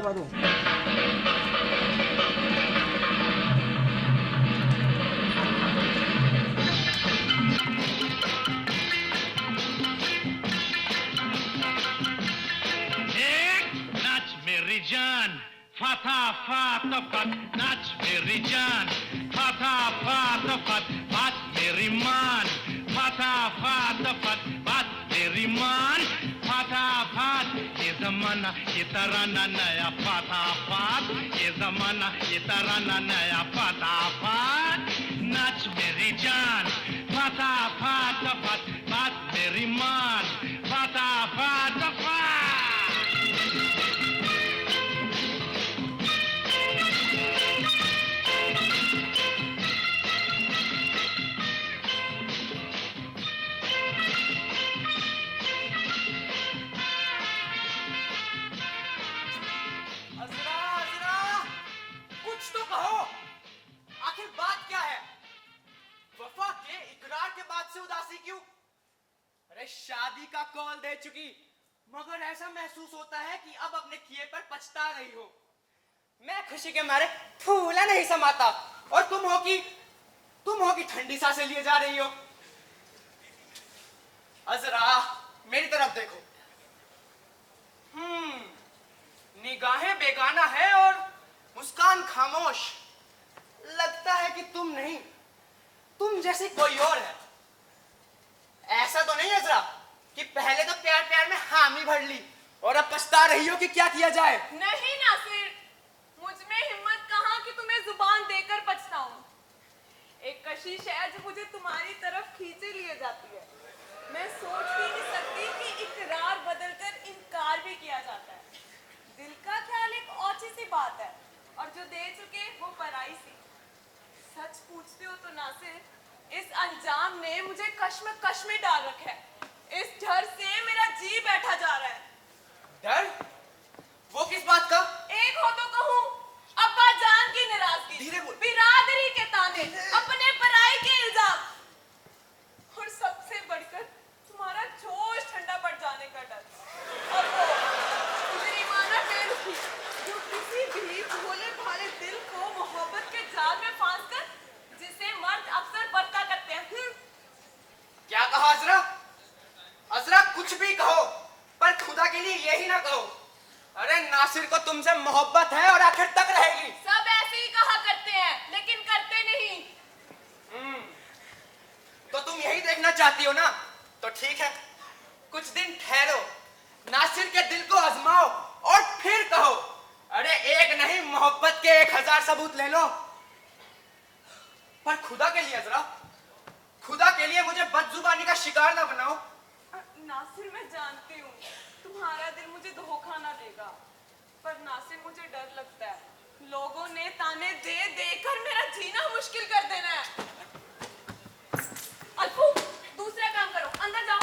दबा दूं। नाच मेरी जान, फटा फट फट, नाच मेरी जान, फटा फट फट, बात मेरी मान, फटा फट फट, बात मेरी मान, फटा फट, ये जमाना ये तराना नया, फटा फट, ये जमाना ये तराना नया, फटा फट, नाच मेरी जान, फटा फट फट, बात मेरी मान, फटा फट फट। कुछ तो कहो, आखिर बात क्या है? वफा के इकरार के बाद से उदासी क्यों? अरे शादी का कॉल दे चुकी, मगर ऐसा महसूस होता है कि अब अपने किए पर पछता रही हो। मैं खुशी के मारे फूला नहीं समाता, और तुम हो कि ठंडी सांसें लिए जा रही हो। अजरा मेरी तरफ देखो। निगाहें बेगाना है और मुस्कान खामोश। लगता है कि तुम नहीं, तुम जैसी कोई और है। ऐसा तो नहीं अजरा कि पहले तो प्यार प्यार में हामी भर ली और अब पछता रही हो कि क्या किया जाए? नहीं नासिर, मुझ में हिम्मत कहाँ कि तुम्हें जुबान देकर पछताऊं। एक कशिश है जो मुझे तुम्हारी तरफ खींचे लिए जाती है। मैं सोच भी नहीं सकती कि इकरार बदलकर इनकार भी किया जाता है। दिल का ख्याल एक औची सी बात है, और जो दे चुके वो पराई सी। सच पूछते हो तो नासिर, इस अंजाम ने मुझे कश्मकश में डाल रखा है। इस डर से मेरा जी बैठा जा रहा है। डर? वो किस बात का? एक हो तो कहूँ, अब्बा जान की नाराजगी, धीरे बोल। बिरादरी के ताने, अपने पराई के इल्जाम, और सबसे बढ़कर तुम्हारा जोश ठंडा पड़ जाने का डर। और वो मेरी माना बेरुखी, जो किसी भी भोले भाले दिल को मोहब्बत के जाल में फांसकर जिसे मर्द अक्सर बरता करते हैं। क्या कहा अजरा? अजरा कुछ भी कहो, पर खुदा के लिए यही ना कहो। अरे नासिर को तुमसे मोहब्बत है और आखिर तक रहेगी। सब ऐसे ही कहा करते हैं, लेकिन करते नहीं। तो तुम यही देखना चाहती हो ना? तो ठीक है, कुछ दिन ठहरो, नासिर के दिल को आजमाओ और फिर कहो। अरे एक नहीं, मोहब्बत के 1000 सबूत ले लो। पर खुदा के लिए अजरा, खुदा के लिए मुझे बदजुबानी का शिकार ना बनाओ। नासिर, मैं जानती हूँ तुम्हारा दिल मुझे धोखा ना देगा, पर नासिर मुझे डर लगता है। लोगों ने ताने दे देकर मेरा जीना मुश्किल कर देना है। अल्फू, दूसरा काम करो, अंदर जाओ।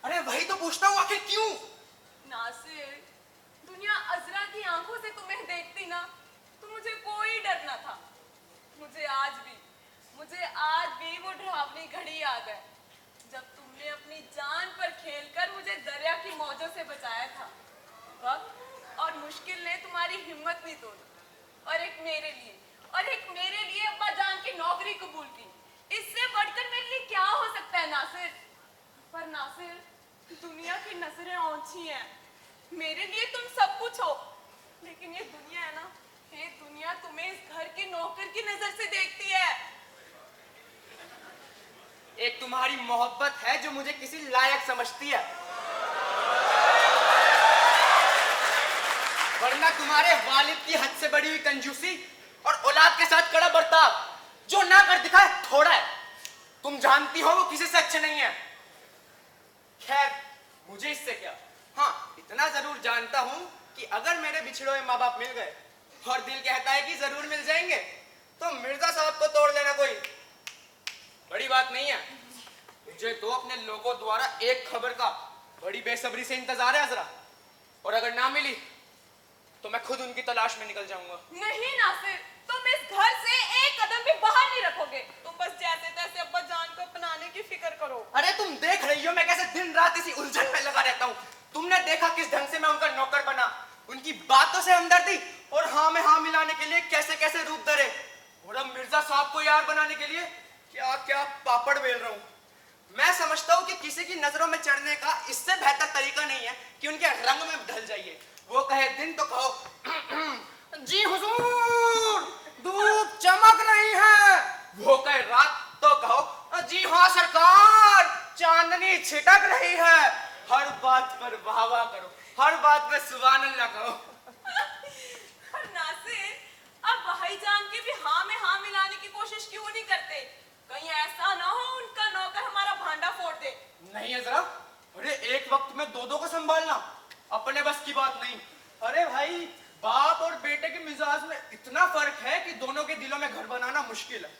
अरे वही तो पूछता हूँ, आखिर क्यों? नासिर, दुनिया अजरा की आंखों से तुम्हें देखती ना, तो मुझे कोई डर ना था। मुझे आज भी वो डरावनी घड़ी याद है, जब तुमने अपनी जान पर खेलकर मुझे दरिया की मौजों से बचाया था। वक्त और मुश्किल ने तुम्हारी हिम्मत भी तोड़ी, और एक मेरे लिए अब्बा जान की नौकरी कबूल की। इससे बढ़कर मेरे लिए क्या हो सकता है नासिर? पर नासिर, दुनिया की नजरें औंधी हैं। मेरे लिए तुम सब कुछ हो, लेकिन ये दुनिया है ना, ये दुनिया तुम्हें इस घर के नौकर की नजर से देखती है। एक तुम्हारी मोहब्बत है जो मुझे किसी लायक समझती है, वरना तुम्हारे वालिद की हद से बड़ी हुई कंजूसी और औलाद के साथ कड़ा बर्ताव जो ना कर दिखाए थोड़ा है। तुम जानती हो वो किसी से अच्छे नहीं है। खैर, मुझे इससे क्या। हाँ, इतना जरूर जानता हूं कि अगर मेरे बिछड़े हुए माँ बाप मिल गए और दिल कहता है कि जरूर मिल जाएंगे, तो मिर्जा साहब को तोड़ लेना कोई बड़ी बात नहीं है। मुझे तो अपने लोगों द्वारा एक खबर का बड़ी बेसब्री से इंतजार है अजरा, और अगर ना मिली तो मैं खुद उनकी तलाश में निकल जाऊंगा। नहीं नासिर, तुम इस घर से एक कदम भी बाहर नहीं रखोगे। तुम बस जैसे तैसे अब्बा जान को अपनाने की फिक्र करो। अरे तुम देख रही हो मैं कैसे दिन रात इसी उलझन में लगा रहता हूँ। तुमने देखा किस ढंग से मैं उनका नौकर बना, उनकी बातों से हमदर्दी और हाँ में हाँ मिलाने के लिए कैसे कैसे रूप धरे, और अब मिर्जा साहब को यार बनाने के लिए क्या क्या पापड़ बेल रहा हूँ। मैं समझता हूँ कि किसी की नजरों में चढ़ने का इससे बेहतर तरीका नहीं है कि उनके रंग में ढल जाइए। वो कहे दिन तो कहो जी हुजूर धूप चमक रही है, वो कहे रात तो कहो जी हाँ सरकार चांदनी छिटक रही है। हर बात पर वाह वाह करो, हर बात पर सुभान अल्लाह कहो। पर नासिर, अब भाईजान के भी हाँ में हाँ मिलाने की कोशिश क्यों नहीं करते? कहीं ऐसा ना हो उनका नौकर हमारा भांडा फोड़ दे। नहीं है जरा, अरे एक वक्त में दो को संभालना अपने बस की बात नहीं। अरे भाई बाप और बेटे के मिजाज में इतना फर्क है कि दोनों के दिलों में घर बनाना मुश्किल है।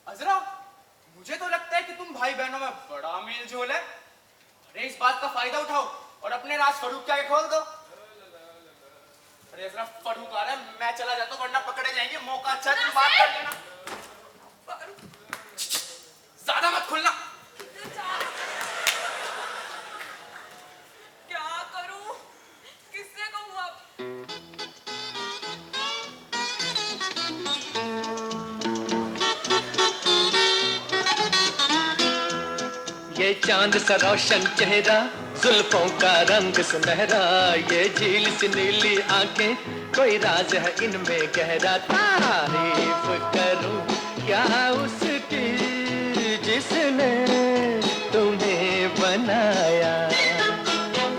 अजरा, मुझे तो लगता है कि तुम भाई बहनों में बड़ा मेल जोल है। अरे इस बात का फायदा उठाओ और अपने राज फरूक के आगे खोल दो। अरे अजरा फरूक आ रहा है, मैं चला जाता हूँ वरना पकड़े जाएंगे। मौका अच्छा है, तुम बात कर लेना, ज्यादा मत खुलना। क्या करूं, किससे कहूं अब? ये चांद सा रोशन चेहरा, जुल्फों का रंग सुनहरा, ये झील सी नीली आंखें, कोई राज है इनमें गहरा। तारीफ करूं क्या उसकी जिसने तुम्हें बनाया।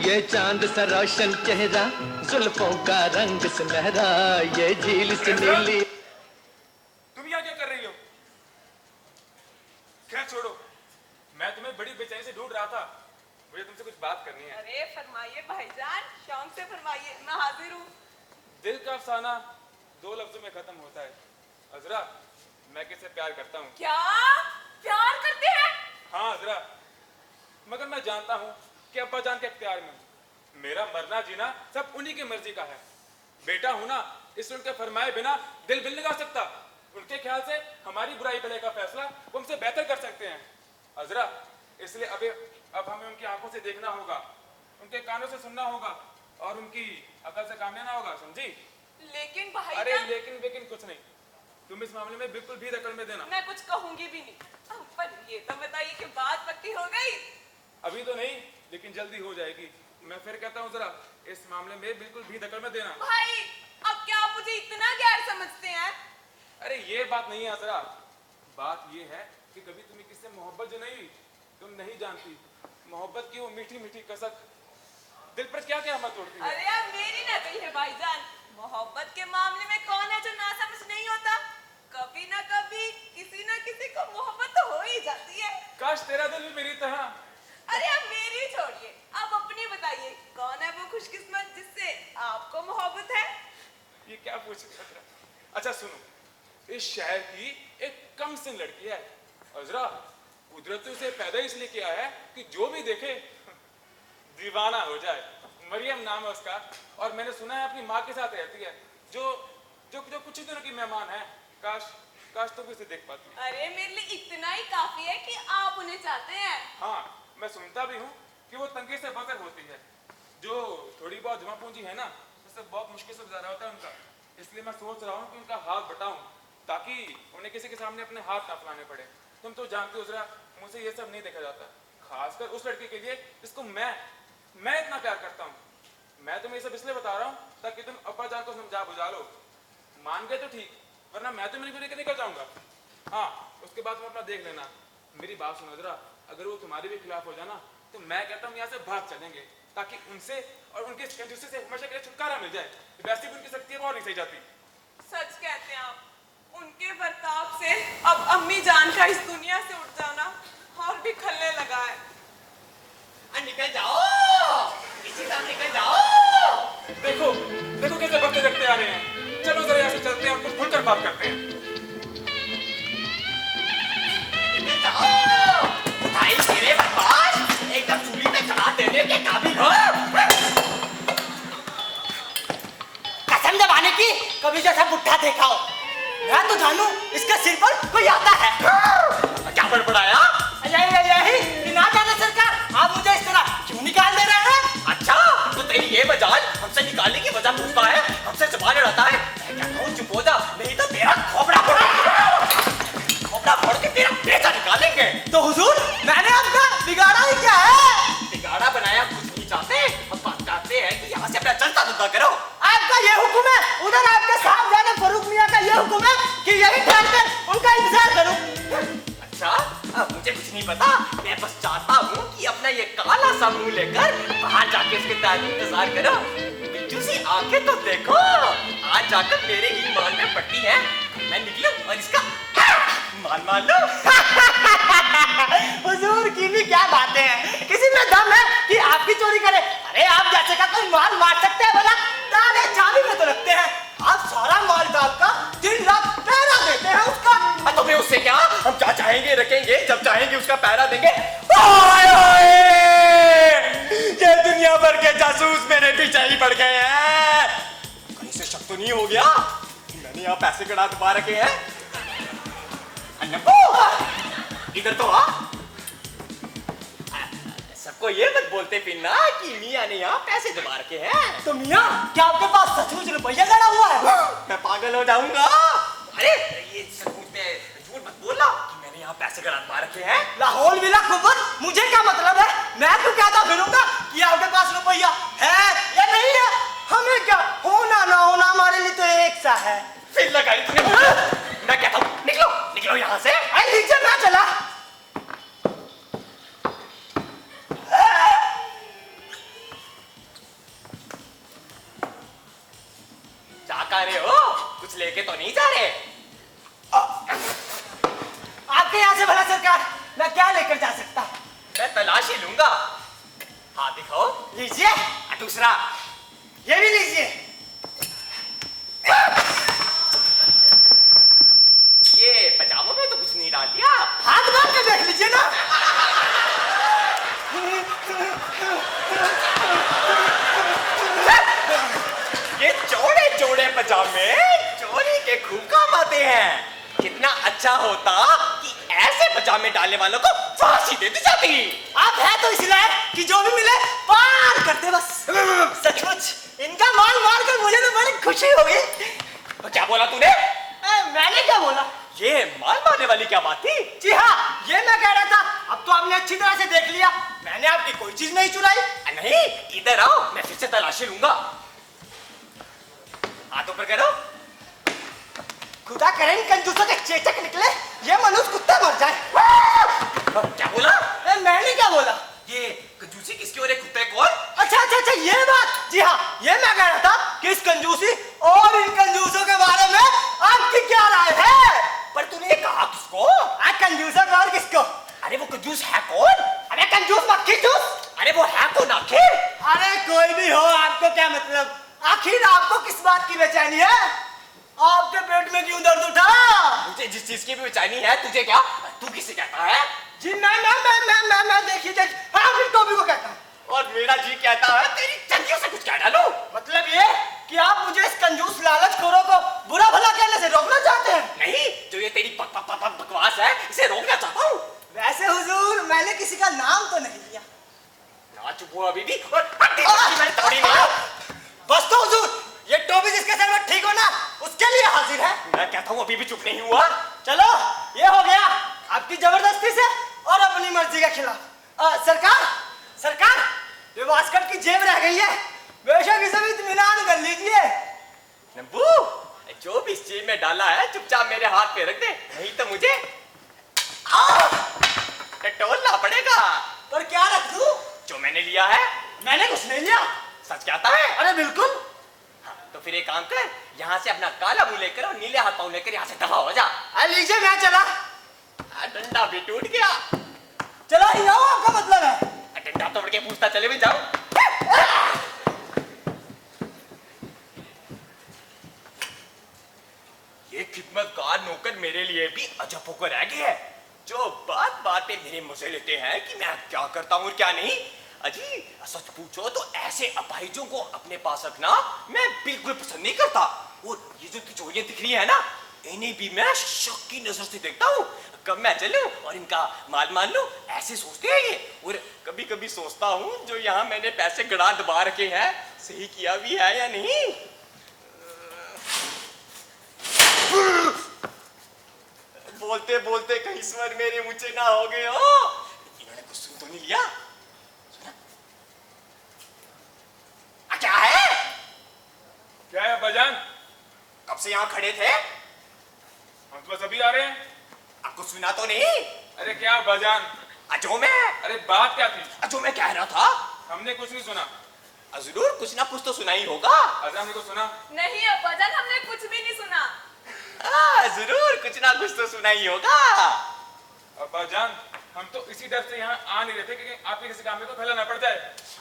ये चांद सा रोशन चेहरा, जुल्फों का रंग सुनहरा, ये झील सी नीली। तुम यहाँ क्या कर रही हो? खैर छोड़ो, मैं तुम्हें बड़ी बेचैनी से ढूंढ रहा था। मुझे तुमसे कुछ बात करनी है। अरे फरमाइए भाईजान, शौक से फरमाइए, मैं हाजिर हूँ। दिल का अफसाना दो लफ्जों में खत्म होता है। अजरा, मैं किससे प्यार करता हूँ। क्या प्यार करते हैं? हाँ अजरा, मगर मैं जानता हूँ कि अब्बा जान के इख्तियार में हूँ। मेरा मरना जीना सब उन्हीं की मर्जी का है। बेटा हूँ ना, इसलिए उनके फरमाए बिना दिल बिल नहीं कर सकता। उनके ख्याल से हमारी बुराई भलाई का फैसला वो हमसे बेहतर कर सकते हैं। अजरा, इसलिए अब हमें उनकी आंखों से देखना होगा, उनके कानों से सुनना होगा और उनकी अकल से काम लेना होगा, समझी? लेकिन भाईजान। अरे लेकिन कुछ नहीं, तुम इस मामले में बिल्कुल भी दखल में देना। मैं कुछ कहूंगी भी नहीं। पर ये तो बताइए कि बात पक्की हो गई? अभी तो नहीं, लेकिन जल्दी हो जाएगी। मैं फिर कहता हूँ जरा इस मामले में बिल्कुल भी दखल में देना। भाई, अब क्या आप मुझे इतना गैर समझते हैं? अरे ये बात नहीं है जरा, बात ये है कि कभी तुम्हें किससे मोहब्बत जो नहीं हुई, तुम नहीं जानती मोहब्बत की वो मीठी मीठी कसक दिल पर क्या क्या मत तोड़ती है। अरे अब मेरी ना कही है भाईजान, मोहब्बत के मामले में कौन है जो ना समझ नहीं होता? कभी ना कभी किसी ना किसी को मोहब्बत तो हो ही जाती है। काश तेरा दिल भी मेरी तरह। अरे अब मेरी छोड़िए, अब अपनी बताइए, कौन है वो खुशकिस्मत जिससे आपको मोहब्बत है? ये क्या पूछ रहा था? अच्छा सुनो, इस शहर की एक कम सिन लड़की है अजरा, कुदरत ने उसे पैदा इसलिए किया है कि जो भी देखे दीवाना हो जाए। मरियम नाम है उसका, और मैंने सुना है अपनी माँ के साथ रहती है, जो जो जो कुछ ही दिनों की मेहमान है। काश तुम इसे देख पाती। अरे मेरे लिए इतना ही काफी है कि आप उन्हें चाहते हैं। हाँ, मैं सुनता भी हूँ कि वो तंगी से बसर होती है, जो थोड़ी बहुत जमा पूंजी है ना, उससे बहुत मुश्किल से गुजारा होता है उनका। इसलिए मैं सोच रहा हूँ कि उनका हाथ बटाऊं, ताकि उन्हें किसी के सामने अपने हाथ ना फैलाने पड़े। तुम तो जानते हो जरा, मुझे ये सब नहीं देखा जाता, खासकर उस लड़की के लिए जिसको मैं इतना प्यार करता हूँ। मैं तुम्हें ये सब इसलिए बता रहा हूँ ताकि तुम अब्बा जान को समझा बुझा लो। मान गए तो ठीक, वरना मैं तो मिलकर लेकर निकल जाऊंगा। हाँ, उसके बाद तुम अपना देख लेना। मेरी बात सुनो जरा, अगर वो तुम्हारे भी खिलाफ हो जाना तो मैं कहता हूँ यहाँ से भाग चलेंगे, ताकि उनसे और उनके कंजूसी से हमेशा के लिए छुटकारा मिल जाए। वैसे भी उनकी शक्ति और नहीं सही जाती। सच कहते हैं आप, उनके बर्ताव से अब अम्मी जान का इस दुनिया से उठ जाना और भी खलने लगा है। निकल जाओ, इसी तरह निकल जाओ। देखो कैसे बकते जगते आ रहे हैं। चलो जरा यहाँ से चलते हैं और कुछ खुलकर बात करते हैं। निकल जाओ, भाई तेरे पास एकदम चूल्ही में चढ़ा देने के काबिल हो। कसम दबाने की कभी जैसा बुढ़ा देखा हो। मैं तो जानू इसके सिर पर कोई आता है। क्या बड़बड़ाया? यही कि ना जाने सरकार आप मुझे इस तरह क्यों निकाल दे रहे हैं? अच्छा, तो तेरी ये मजाल हमसे निकालने की वजह पूछता है, हमसे जबान लड़ाता है। मैं कहता हूँ चुप हो जा, नहीं तो तेरा खोपड़ा फोड़ के तेरा पेचा निकालेंगे। तो हुजूर मैंने आपका बिगाड़ा ही क्या है? बिगाड़ा बनाया कुछ नहीं चाहते, हम बात चाहते हैं कि यहाँ से अपना चलता धंधा करो। आपका ये हुक्म है, उधर आपके साहबजादे फरूक मियां का ये हुक्म है कि यही ठहर कर उनका इंतजार करूं। अच्छा, मुझे कुछ नहीं पता, मैं बस चाहता हूँ कि अपना ये काला सा मुंह लेकर बाहर जाके उसके दादी इंतजार करो। बिच्छू आके तो देखो, आज जाकर मेरे ही मान में पट्टी है, मैं निकलूं और इसका मान लो। हुजूर की भी क्या बातें हैं, किसी में दम है कि आपकी चोरी करे? अरे आप जैसे का कोई माल मार सकते हैं भला? ताले चाबी में तो रखते हैं, आप सारा माल डाल का दिन रात पहरा देते हैं उसका। तो फिर उससे क्या, हम क्या चाहेंगे रखेंगे, जब चाहेंगे उसका पहरा देंगे। ये दुनिया भर के जासूस मेरे पीछे ही पड़ गए हैं। कहीं से शक तो नहीं हो गया मैंने यहाँ पैसे कड़ा दबा रखे हैं? इधर तो आ। सबको ये मत बोलते फिरना कि मियाँ ने यहाँ पैसे दबा रखे हैं। तो मियाँ क्या आपके पास सचमुच रुपया गड़ा हुआ है? मैं पागल हो जाऊंगा। अरे ये सचमुच में झूठ मत बोलना कि मैंने यहाँ पैसे कड़ा दबा रखे हैं। लाहौल विला कुब्बत, मुझे क्या मतलब है? मैं तो कहता फिरूंगा कि आपके पास रुपया है या नहीं है, हमें क्या, होना ना होना हमारे लिए तो एक सा है। फिर लगाई तूने। मैं कहता हूँ निकलो निकलो यहाँ से। नीचे ना चला। जा रहे हो, कुछ लेके तो नहीं जा रहे? आपके यहाँ से भला सरकार मैं क्या लेकर जा सकता? मैं तलाशी लूंगा। हाँ दिखाओ। लीजिए। दूसरा ये भी लीजिए। ये पजामों में तो कुछ नहीं डाल दिया। हाथ मार के देख लीजिए ना। ये चौड़े चौड़े पजामे चोरी के खूब काम आते हैं। कितना अच्छा होता कि ऐसे पजामे डालने वालों को फांसी दे दी जाती। आप है तो इसलिए कि जो भी मिले पार करते बस। सचमुच इनका माल मार कर मुझे तो बड़ी खुशी होगी। तो क्या बोला तूने? मैंने क्या बोला? ये माल मारने वाली क्या बात थी? जी हाँ, ये मैं कह रहा था। अब तो आपने अच्छी तरह से देख लिया, मैंने आपकी कोई चीज नहीं चुराई। नहीं, इधर आओ, मैं फिर से तलाशी लूंगा। हाथ ऊपर करो। खुदा करे इन कंजूसों के चेचक निकले, ये मनुष्य कुत्ता मर जाए। क्या बोला? मैंने क्या बोला? ये कंजूसी किसकी और कुत्ते कौन? अच्छा ये बात। जी हाँ, ये मैं कह रहा था कि इस कंजूसी और इन कंजूसों के बारे में आपकी क्या राय है? पर तूने ये कहा किसको? कंजूसों का और किसको? अरे वो कंजूस है कौन? अरे कंजूस मक्खी चूस। अरे वो है कौन आखिर? अरे कोई भी हो, आपको क्या मतलब? आखिर आपको किस बात की बेचैनी है? आपके पेट में क्यों दर्द उठा? मुझे जिस चीज की भी बेचैनी है, तुझे क्या? तू किसे कहता है? जी मैं देखिए हाँ फिर टोपी को कहता हूँ। और मेरा जी कहता है तेरी चंकियों से कुछ कह डालूं। मतलब ये कि आप मुझे इस कंजूस लालचखोरों को बुरा भला कहने से रोकना चाहते हैं? नहीं, जो ये तेरी बकवास है, इसे रोकना चाहता हूँ। वैसे हुजूर मैंने किसी का नाम तो नहीं लिया। ना चुप हो अभी भी, और मैंने तोड़ी नहीं। बस तो हुजूर, ये टोपी जिसके सर में ठीक हो ना, उसके लिए हाजिर है। मैं कहता हूँ अभी भी चुप नहीं हुआ। चलो ये हो गया आपकी जबरदस्ती से और अपनी मर्जी के खिलाफ। सरकार ये वास्कट की जेब रह गई है, बेशक इसे भी इत्मीनान कर लीजिए। नब्बू, जो भी इस जेब में डाला है चुपचाप मेरे हाथ पे रख दे, नहीं तो मुझे टटोलना पड़ेगा। पर क्या रख दूं? जो मैंने लिया है। मैंने कुछ नहीं लिया। सच कहता है? अरे बिल्कुल। हाँ, तो फिर एक काम कर, यहाँ से अपना काला मुंह लेकर और नीले हाथ पाँव लेकर यहाँ से दफा हो जा। लीजिए मैं चला। डंडा भी टूट गया। चला ही आओ, आपका मतलब है? डंडा तोड़ के पूछता चले भी जाओ। ये खिदमतगार नौकर मेरे लिए भी अजब होकर रह गए हैं, जो बात बात पे मेरे मजे लेते हैं कि मैं क्या करता हूँ और क्या नहीं। अजी सच पूछो तो ऐसे अपाहिजों को अपने पास रखना मैं बिल्कुल पसंद नहीं करता। और ये जो तिजोरियां दिख रही है ना, इन्हें भी मैं शक की नजर से देखता हूँ। कब मैं चलूं और इनका माल मान लूं, ऐसे सोचते हैं ये। और कभी कभी सोचता हूँ जो यहाँ मैंने पैसे गड़ा दबा रखे हैं, सही किया भी है या नहीं। बोलते बोलते कहीं स्वर मेरे ऊंचे ना हो गए हो। इन्होंने कुछ सुन तो नहीं लिया? सुना? क्या है? क्या है अब्बाजान? कब से यहाँ खड़े थे? हम तो बस अभी आ रहे हैं। आपको सुना तो नहीं? अरे क्या अब्बाजान? अजो मैं अरे बात क्या थी? अजो मैं कह रहा था, हमने कुछ नहीं सुना। जरूर कुछ ना कुछ तो सुना ही होगा। अजान ने को सुना? नहीं अब्बाजान, हमने कुछ भी नहीं सुना। जरूर कुछ ना कुछ तो सुना ही होगा। अब्बाजान, हम तो इसी डर से यहाँ आ नहीं रहे थे कि आपके किसी काम में तो खलल ना पड़ जाए।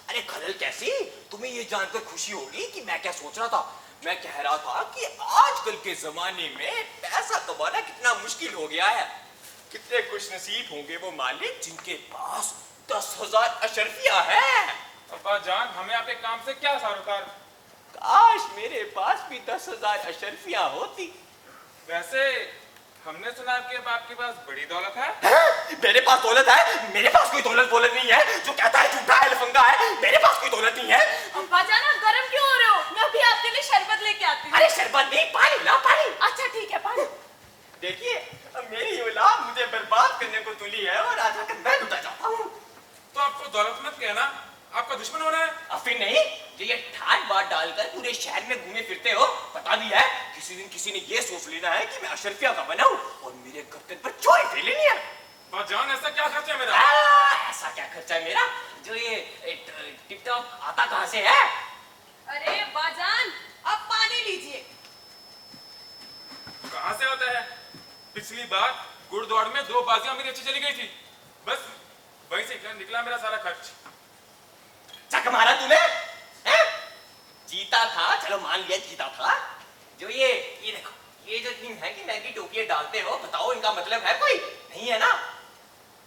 अरे खलल कैसी? तुम्हें ये जानकर खुशी होगी कि मैं क्या सोच रहा था। मैं कह रहा था कि आजकल के जमाने में पैसा कमाना कितना मुश्किल हो गया है। कितने खुशनसीब होंगे वो मालिक जिनके पास 10,000 अशर्फियां हैं। अब्बाजान, हमें आपके काम से क्या सारोकार? काश मेरे पास भी 10,000 अशर्फियां होती। वैसे हमने सुना आपके बाप के पास बड़ी दौलत है। मेरे पास दौलत है? मेरे पास कोई दौलत नहीं है। जो कहता है झूठा है, लफंगा है। मेरे पास कोई दौलत नहीं है। अब्बाजान आप गर्म क्यों हो रहे हो? मैं अभी आपके लिए शरबत लेके आती हूँ। अरे शरबत नहीं, पानी ला, पानी। अच्छा ठीक है, पानी। देखिए, अब मेरी औलाद मुझे बर्बाद करने को तुली है और आज आकर मैं लुटा जाता हूँ। तो आपको दौलत मत कहना, आपका दुश्मन होना है। अब फिर नहीं, जो ये ठाट बाट डालकर पूरे शहर में घूमे फिरते हो, पता भी है किसी दिन किसी ने ये सोच लेना है कि मैं अशरफिया का बना हूँ और मेरे गर्दन पर चोरी फिर लेनी है। अब्बाजान, ऐसा क्या खर्चा है मेरा? ऐसा क्या खर्चा है मेरा? जो ये टिकटॉक आता कहाँ से है? अरे अब्बाजान आप पानी लीजिए। कहाँ से आता है? पिछली बार गुरुद्वार में 2 बाजियां मेरी अच्छी चली गई थी, बस वहीं से निकला मेरा सारा खर्च। चक मारा तूने? हैं? जीता था, चलो मान लिया जीता था। जो ये देखो, ये जो इन है कि मैगी टोपियां डालते हो, बताओ इनका मतलब है कोई? नहीं है ना?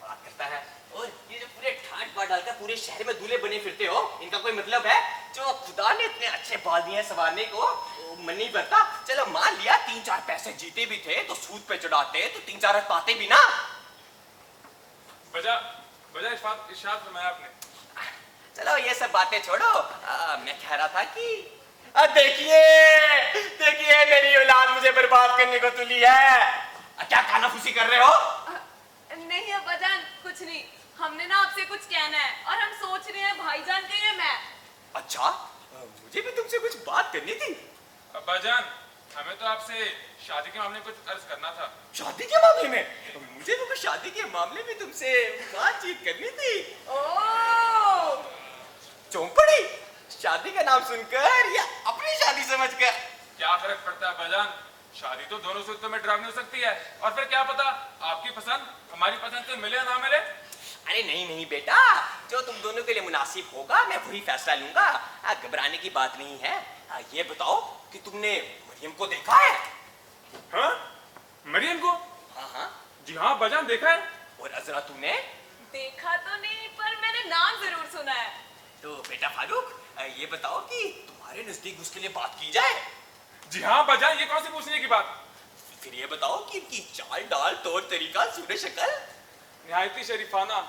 बात करता है। और ये जो पूरे ठाट बाट डालकर पूरे शहर में दूल्हे बने फिरते हो, इनका कोई मतलब है? जो खुदा ने इतने अच्छे बाल दिए हैं सवारने को, मन नहीं भरता। चलो मान लिया 3-4 पैसे जीते भी थे तो सूद पे चढ़ाते तो 3-4 पाते भी ना। वजह इरशाद फरमाया आपने। चलो ये सब बातें छोड़ो। मैं कह रहा था कि देखिए देखिए मेरी औलाद मुझे बर्बाद करने को तुली है। क्या कानाफूसी कर रहे हो? नहीं अब्बाजान कुछ नहीं, हमने ना आपसे कुछ कहना है और हम सोच रहे हैं भाईजान कहिए मैं। अच्छा, मुझे भी तुमसे कुछ बात करनी थी। अब्बाजान, हमें तो आपसे शादी के मामले में कुछ अर्ज करना था। शादी के मामले में? मुझे भी कुछ शादी के मामले में तुमसे बातचीत करनी थी। ओह चौंक पड़ी शादी का नाम सुनकर या अपनी शादी समझकर? क्या फर्क पड़ता है अब्बाजान? शादी तो दोनों सूरतों में डरावनी हो सकती है, और फिर क्या पता आपकी पसंद हमारी पसंद से मिले या ना मिले। अरे नहीं नहीं बेटा, जो तुम दोनों के लिए मुनासिब होगा मैं वही फैसला लूंगा। घबराने की बात नहीं है। ये बताओ कि तुमने मरियम को देखा है? हाँ, मरियम को? हाँ हाँ। जी हाँ अब्बाजान, देखा है। और अजरा तुमने? देखा तो नहीं पर मैंने नाम जरूर सुना है। तो बेटा फारूक, ये बताओ कि तुम्हारे नजदीक उसके लिए बात की जाए? जी हाँ अब्बाजान, ये कौन सी पूछने की बात? फिर ये बताओ कि इनकी चाल डाल तौर तरीका सूरत शक्ल निहायती शरीफाना,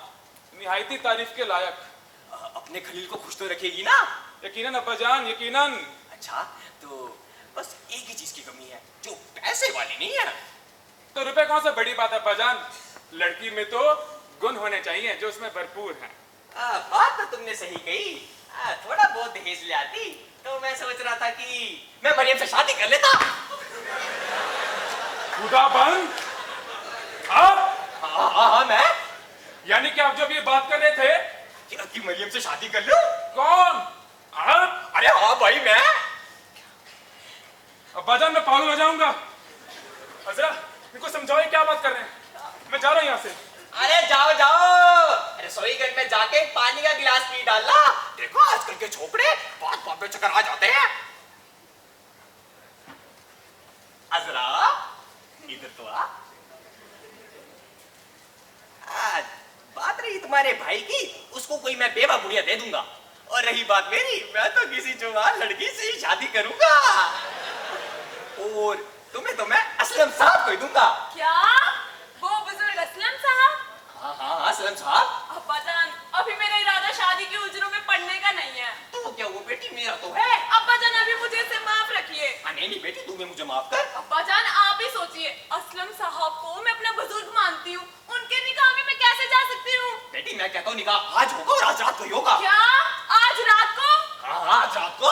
निहायती तारीफ के लायक। अपने खलील को खुश तो रखेगी ना? यकीनन अब्बाजान, यकीनन। अच्छा, तो बस एक ही चीज की कमी है, जो पैसे वाली नहीं है। तो रुपए कौन सा बड़ी बात है अब्बाजान? लड़की में तो गुण होने चाहिए जो उसमें भरपूर हैं। बात तो तुमने सही कही। थोड़ा बहुत दहेज ले आती तो मैं सोच रहा था कि मैं मरियम से शादी कर लेता। खुदाबंद, आप? हाँ मैं। यानी कि आप जब ये बात कर रहे थे कि मरियम से शादी कर लूं? कौन? आप? अरे हाँ भाई मैं। अब्बाजान मैं पागल हो जाऊंगा। अजरा, इनको समझाओ ये क्या बात कर रहे हैं। मैं जा रहा हूँ यहाँ से। अरे जाओ जाओ, रसोई घर में जाके पानी का गिलास पी डालना। देखो आजकल के छोकरे बात बात में चक्कर आ जाते हैं। अजरा इधर तो आ। बात रही तुम्हारे भाई की, उसको कोई मैं बेवा बुढ़िया दे दूंगा। और रही बात मेरी, मैं तो किसी जवान लड़की से ही शादी करूंगा। असलम साहब को ही दूंगा। क्या वो बुजुर्ग असलम साहब? हाँ हाँ असलम साहब। अब्बा जान, अभी मेरा इरादा शादी की उजरों में पड़ने का नहीं है। तो क्या वो बेटी मेरा तो है। अब्बा जान अभी मुझे इसे माफ रखिए। नहीं नहीं बेटी तू मुझे माफ कर। अब्बा जान आप ही सोचिए, असलम साहब को मैं अपना बुजुर्ग मानती हूँ, उनके निकाह में मैं कैसे जा सकती हूँ? बेटी मैं कहता हूँ निकाह आज होगा और आज रात को ही होगा। क्या आज रात को? हाँ हाँ आज रात को।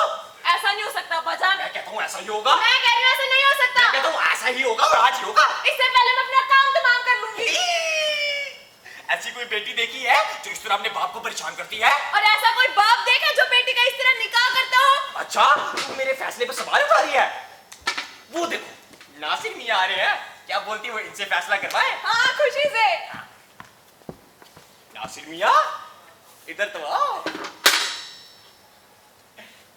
ऐसा नहीं हो सकता अब्बा जान। मैं कहता हूँ ऐसा ही होगा। मैं कह रही हूँ ऐसा नहीं हो सकता। मैं कहता हूँ ऐसा ही होगा और आज ही होगा। इससे पहले मैं अपना काम तमाम कर लूंगी। ऐसी कोई बेटी देखी है जो इस तरह अपने बाप को परेशान करती है? और ऐसा कोई बाप देखा जो बेटी का इस तरह निकाह करता हो? अच्छा तुम मेरे फैसले पर सवाल उठा रही है। वो देखो नासिर मियां आ रहे हैं, क्या बोलती हो इनसे फैसला करवाए? हाँ खुशी से। नासिर मियां इधर तो आओ।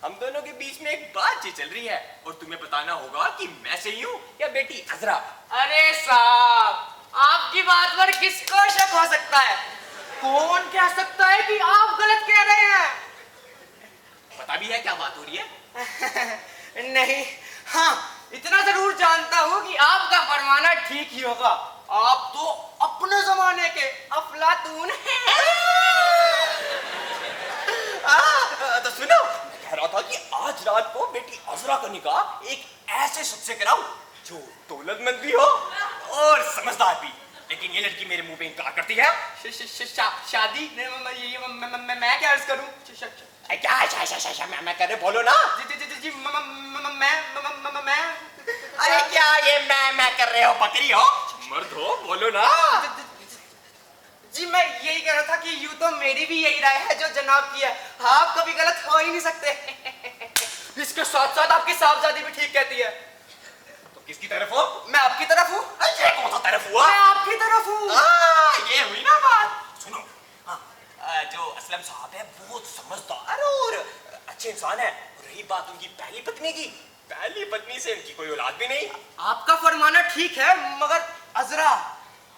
हम दोनों के बीच में एक बातचीत चल रही है और तुम्हें बताना होगा कि मैं सही हूँ या बेटी अजरा। अरे साहब आपकी बात पर किसको शक हो सकता है? कौन कह सकता है कि आप गलत कह रहे हैं? पता भी है क्या बात हो रही है? नहीं, हाँ इतना जरूर जानता हूँ कि आपका फरमाना ठीक ही होगा। आप तो अपने जमाने के अफलातून हैं। तो सुनो कह रहा था कि आज रात को बेटी अजरा का निकाह एक ऐसे शख्स से कराऊं जो दौलतमंद भी हो और समझदार भी। लेकिन ये लड़की मेरे मुंह पे इनकार करती है। शादी मैं क्या अर्ज करूं? क्या मैं कर रहे बोलो ना। जी मैं अरे क्या ये मैं कर रहे हो? बकरी हो मर्द हो बोलो ना। जी मैं यही कह रहा था कि यूं तो मेरी भी यही राय है जो जनाब की है। आप कभी गलत हो ही नहीं सकते। इसके साथ साथ आपकी साहबजादी भी ठीक कहती है। तो किसकी तरफ हो? मैं आपकी तरफ हूँ। ये कौन सा तरफ हुआ? मैं आपकी तरफ हूँ। ये हुई ना बात। सुनो जो असलम साहब है बहुत समझदार और अच्छे इंसान है। रही बात उनकी पहली पत्नी की, पहली पत्नी से इनकी कोई औलाद भी नहीं। आपका फरमाना ठीक है मगर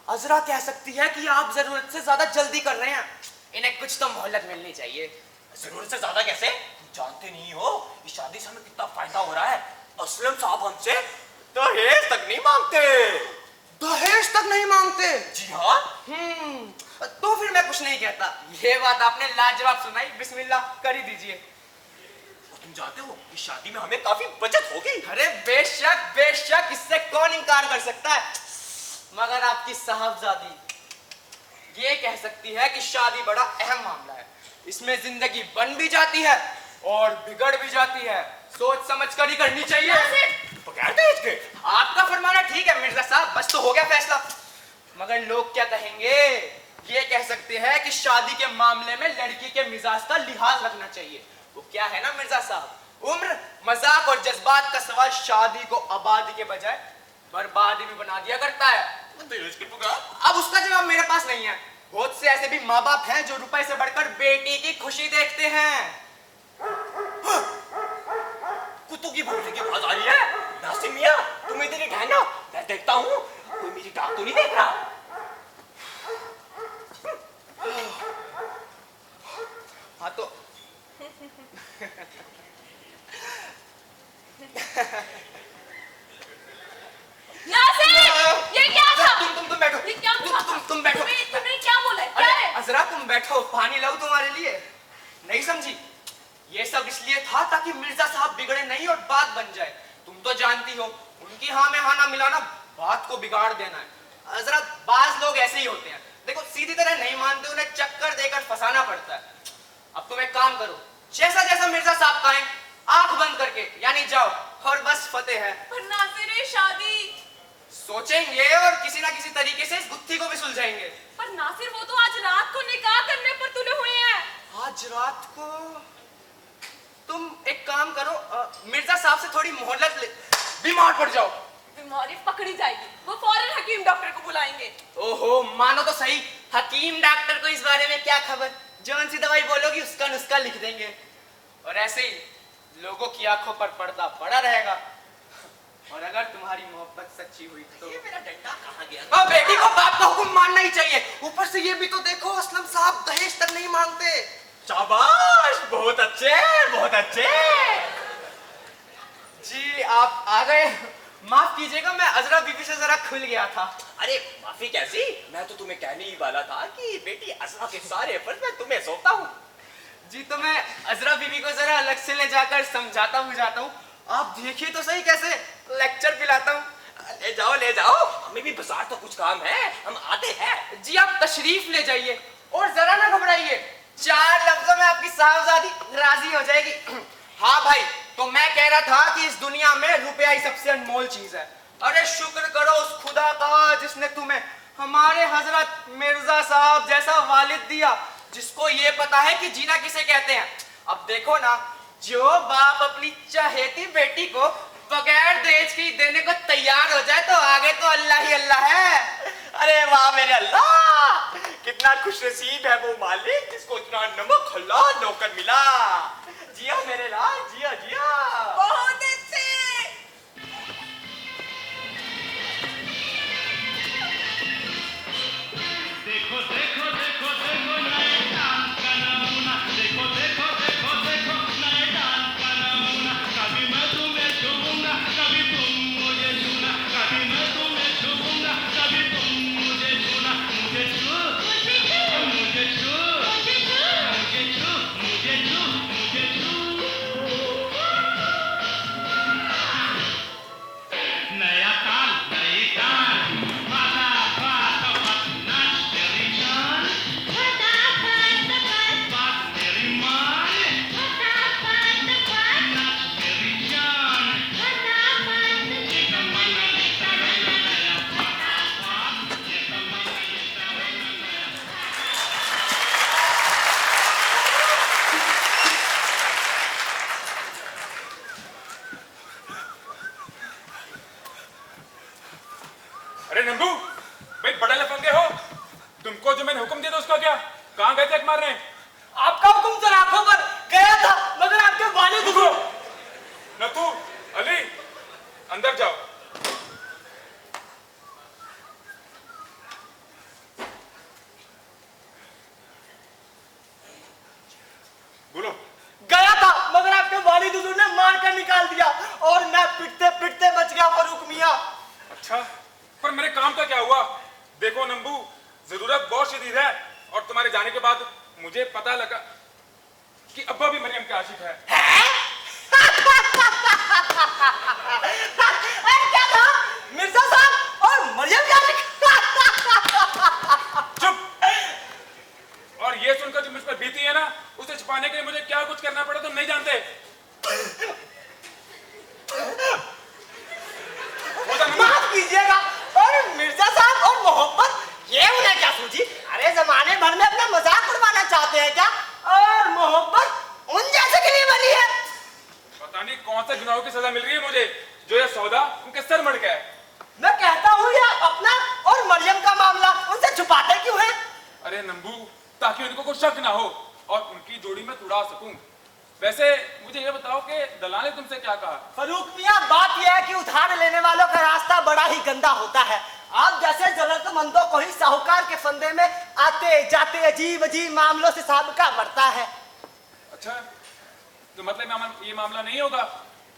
अजरा कह सकती है कि आप जरूरत से ज्यादा जल्दी कर रहे हैं। इन्हें कुछ तो मोहलत मिलनी चाहिए। जरूरत से ज्यादा कैसे? तुम जानते नहीं हो इस शादी से हमें कितना फायदा हो रहा है। असलम साहब हमसे दहेज तक नहीं मांगते। दहेज तक नहीं मांगते? जी हाँ। तो फिर मैं कुछ नहीं कहता। ये बात आपने लाजवाब सुनाई। बिस्मिल्लाह कर ही दीजिए। तुम जानते हो इस शादी में हमें काफी बचत होगी। अरे बेशक इससे कौन इनकार कर सकता है। मगर आपकी साहबजादी ये कह सकती है कि शादी बड़ा अहम मामला है। इसमें जिंदगी बन भी जाती है और बिगड़ भी जाती है। सोच समझ कर ही करनी चाहिए। बगैर दहेज के। आपका फरमाना ठीक है मिर्जा साहब, बस तो हो गया फैसला। मगर लोग क्या कहेंगे? ये कह सकते हैं कि शादी के मामले में लड़की के मिजाज का लिहाज रखना चाहिए। वो क्या है ना मिर्जा साहब, उम्र मजाक और जज्बात का सवाल शादी को आबादी के बजाय बर्बादी भी बना दिया करता है। अब उसका जवाब मेरे पास नहीं है। बहुत से ऐसे भी माँ बाप हैं जो रुपए से बढ़कर बेटी की खुशी देखते हैं। कुत्तों की भौंकने की आवाज आ रही है। नासिर मियां तुम इधर ही ठहरना, मैं देखता हूँ कोई मेरी टांग तो नहीं देख रहा। हाँ तो नासिर, ये क्या था? तुम बैठो। ये क्या था? तुम बैठो। तुमने क्या बोला? क्या अरे है? अजरा तुम बैठो, पानी लाऊं तुम्हारे लिए? नहीं समझी? ये सब इसलिए था ताकि मिर्जा साहब बिगड़े नहीं और बात बन जाए। तुम तो जानती हो उनकी हाँ में हाँ ना मिलाना बात को बिगाड़ देना है। अजरा बाज लोग ऐसे ही होते हैं। देखो सीधी तरह नहीं मानते, उन्हें चक्कर देकर फंसाना पड़ता है। अब तुम एक काम करो, जैसा जैसा मिर्जा साहब कहें आंख बंद करके यानी जाओ और बस फतेह है। पर नासिर ये शादी। सोचेंगे और किसी ना किसी तरीके से इस गुत्थी को भी सुलझाएंगे। पर नासिर वो तो आज रात को निकाह करने पर तुले हुए हैं। आज रात को? तुम एक काम करो, मिर्जा साहब से थोड़ी मोहलत ले, बीमार पड़ जाओ। बीमारी पकड़ी जाएगी, वो फौरन हकीम डॉक्टर को बुलाएंगे। ओहो मानो तो सही, हकीम डॉक्टर को इस बारे में क्या खबर? जौन सी दवाई बोलोगी उसका नुस्खा लिख देंगे। और ऐसे ही लोगों की आंखों पर पर्दा पड़ा रहेगा। और अगर तुम्हारी मोहब्बत सच्ची हुई तो ये मेरा डंडा कहाँ गया? बेटी को बाप का हुक्म मानना ही चाहिए। ऊपर से ये भी तो देखो असलम साहब दहेज तक नहीं मांगते। शाबाश, बहुत अच्छे बहुत अच्छे। जी आप आ गए। माफ कीजिएगा, मैं अजरा बीबी से जरा खुल गया था। अरे माफी कैसी, मैं तो तुम्हें कहने ही वाला था कि बेटी अजरा के सारे फर्ज मैं तुम्हें सौंपता हूँ। जी तो मैं अजरा बीबी को जरा अलग से ले जाकर समझाता बुझाता हूँ। आप देखिए तो सही कैसे लेक्चर पिलाता हूँ। ले जाओ, हमें भी बाजार तो कुछ काम है, हम आते हैं। जी आप तशरीफ ले जाइए और जरा ना घबराइए, 4 लफ्जों में आपकी साहबजादी राजी हो जाएगी। हाँ भाई, तो मैं कह रहा था कि इस दुनिया में रुपया ही सबसे अनमोल चीज है। अरे शुक्र करो उस खुदा का जिसने तुम्हें हमारे हजरत मिर्जा साहब जैसा वालिद दिया, जिसको ये पता है कि जीना किसे कहते हैं। अब देखो ना, जो बाप अपनी चहेती बेटी को बगैर दहेज की देने को तैयार हो जाए तो आगे तो अल्लाह ही अल्लाह है। अरे वाह मेरे अल्लाह, कितना खुशनसीब है वो मालिक जिसको इतना नमक हलाल नौकर मिला। जिया मेरे लाल, जिया जिया। बहुत अच्छे। देखो देखो देखो देखो नए डांस का नमूना, देखो देखो देखो देखो नए डांस का नमूना। कभी मैं तुम्हें छूऊंगा, कभी तुम मुझे छूना, कभी मैं तुम्हें छूऊंगा, कभी तुम मुझे छूना। मुझे छू, मुझे छू, मुझे छू, मुझे छू, मुझे छू, मुझे छू। नया ताल, नई ताल, फटाफट फट नाच तेरी जान, बात मेरी मान, नाच मेरी जान। ये तमन्ना ये तराना नया, फटाफट ये तमन्ना ये तराना नया। अरे नंबू, भाई बड़ा लफंगे हो। तुमको जो मैंने हुक्म दिया था उसका क्या? कहाँ गए थे अख मारने? आपका हुक्म सर आंखों पर गया था, मगर आपके वालिद रुको, न तू अली अंदर जाओ। बोलो। गया था, मगर आपके वालिद हुजूर ने मार कर निकाल दिया और मैं पिटते पिटते बच गया फरूक मियां। अच्छा, पर मेरे काम का क्या हुआ? देखो नंबू, जरूरत बहुत शदीद है और तुम्हारे जाने के बाद मुझे पता लगा कि अब्बा भी मरियम के आशिक है। क्या था? मिर्जा साहब और मरियम के आशिक? चुप। और ये सुनकर जो मुझ पर बीती है ना, उसे छुपाने के लिए मुझे क्या कुछ करना पड़ा तुम नहीं जानते। माफ कीजिएगा, और मिर्जा साहब और मोहब्बत ये उन्हें क्या सूझी? अरे जमाने भर में अपना मजाक उड़वाना चाहते हैं क्या? और मोहब्बत उन जैसे के लिए बनी है। पता नहीं कौन से गुनाहों की सजा मिल रही है मुझे, जो ये सौदा उनके सर मड़ गया है। मैं कहता हूँ ये अपना और मरियम का मामला उनसे छुपाते क्यों है? अरे नंबू, ताकि उनको कोई शक ना हो और उनकी जोड़ी में तुड़ा सकूं। वैसे मुझे ये बताओ कि दलाल ने तुमसे क्या कहा? फरूक मियां, बात यह है कि उधार लेने वालों का रास्ता बड़ा ही गंदा होता है। आप जैसे जरूरतमंदों को ही साहूकार के फंदे में आते जाते अजीब अजीब मामलों से साबका बढ़ता है। अच्छा, तो मतलब ये मामला नहीं होगा?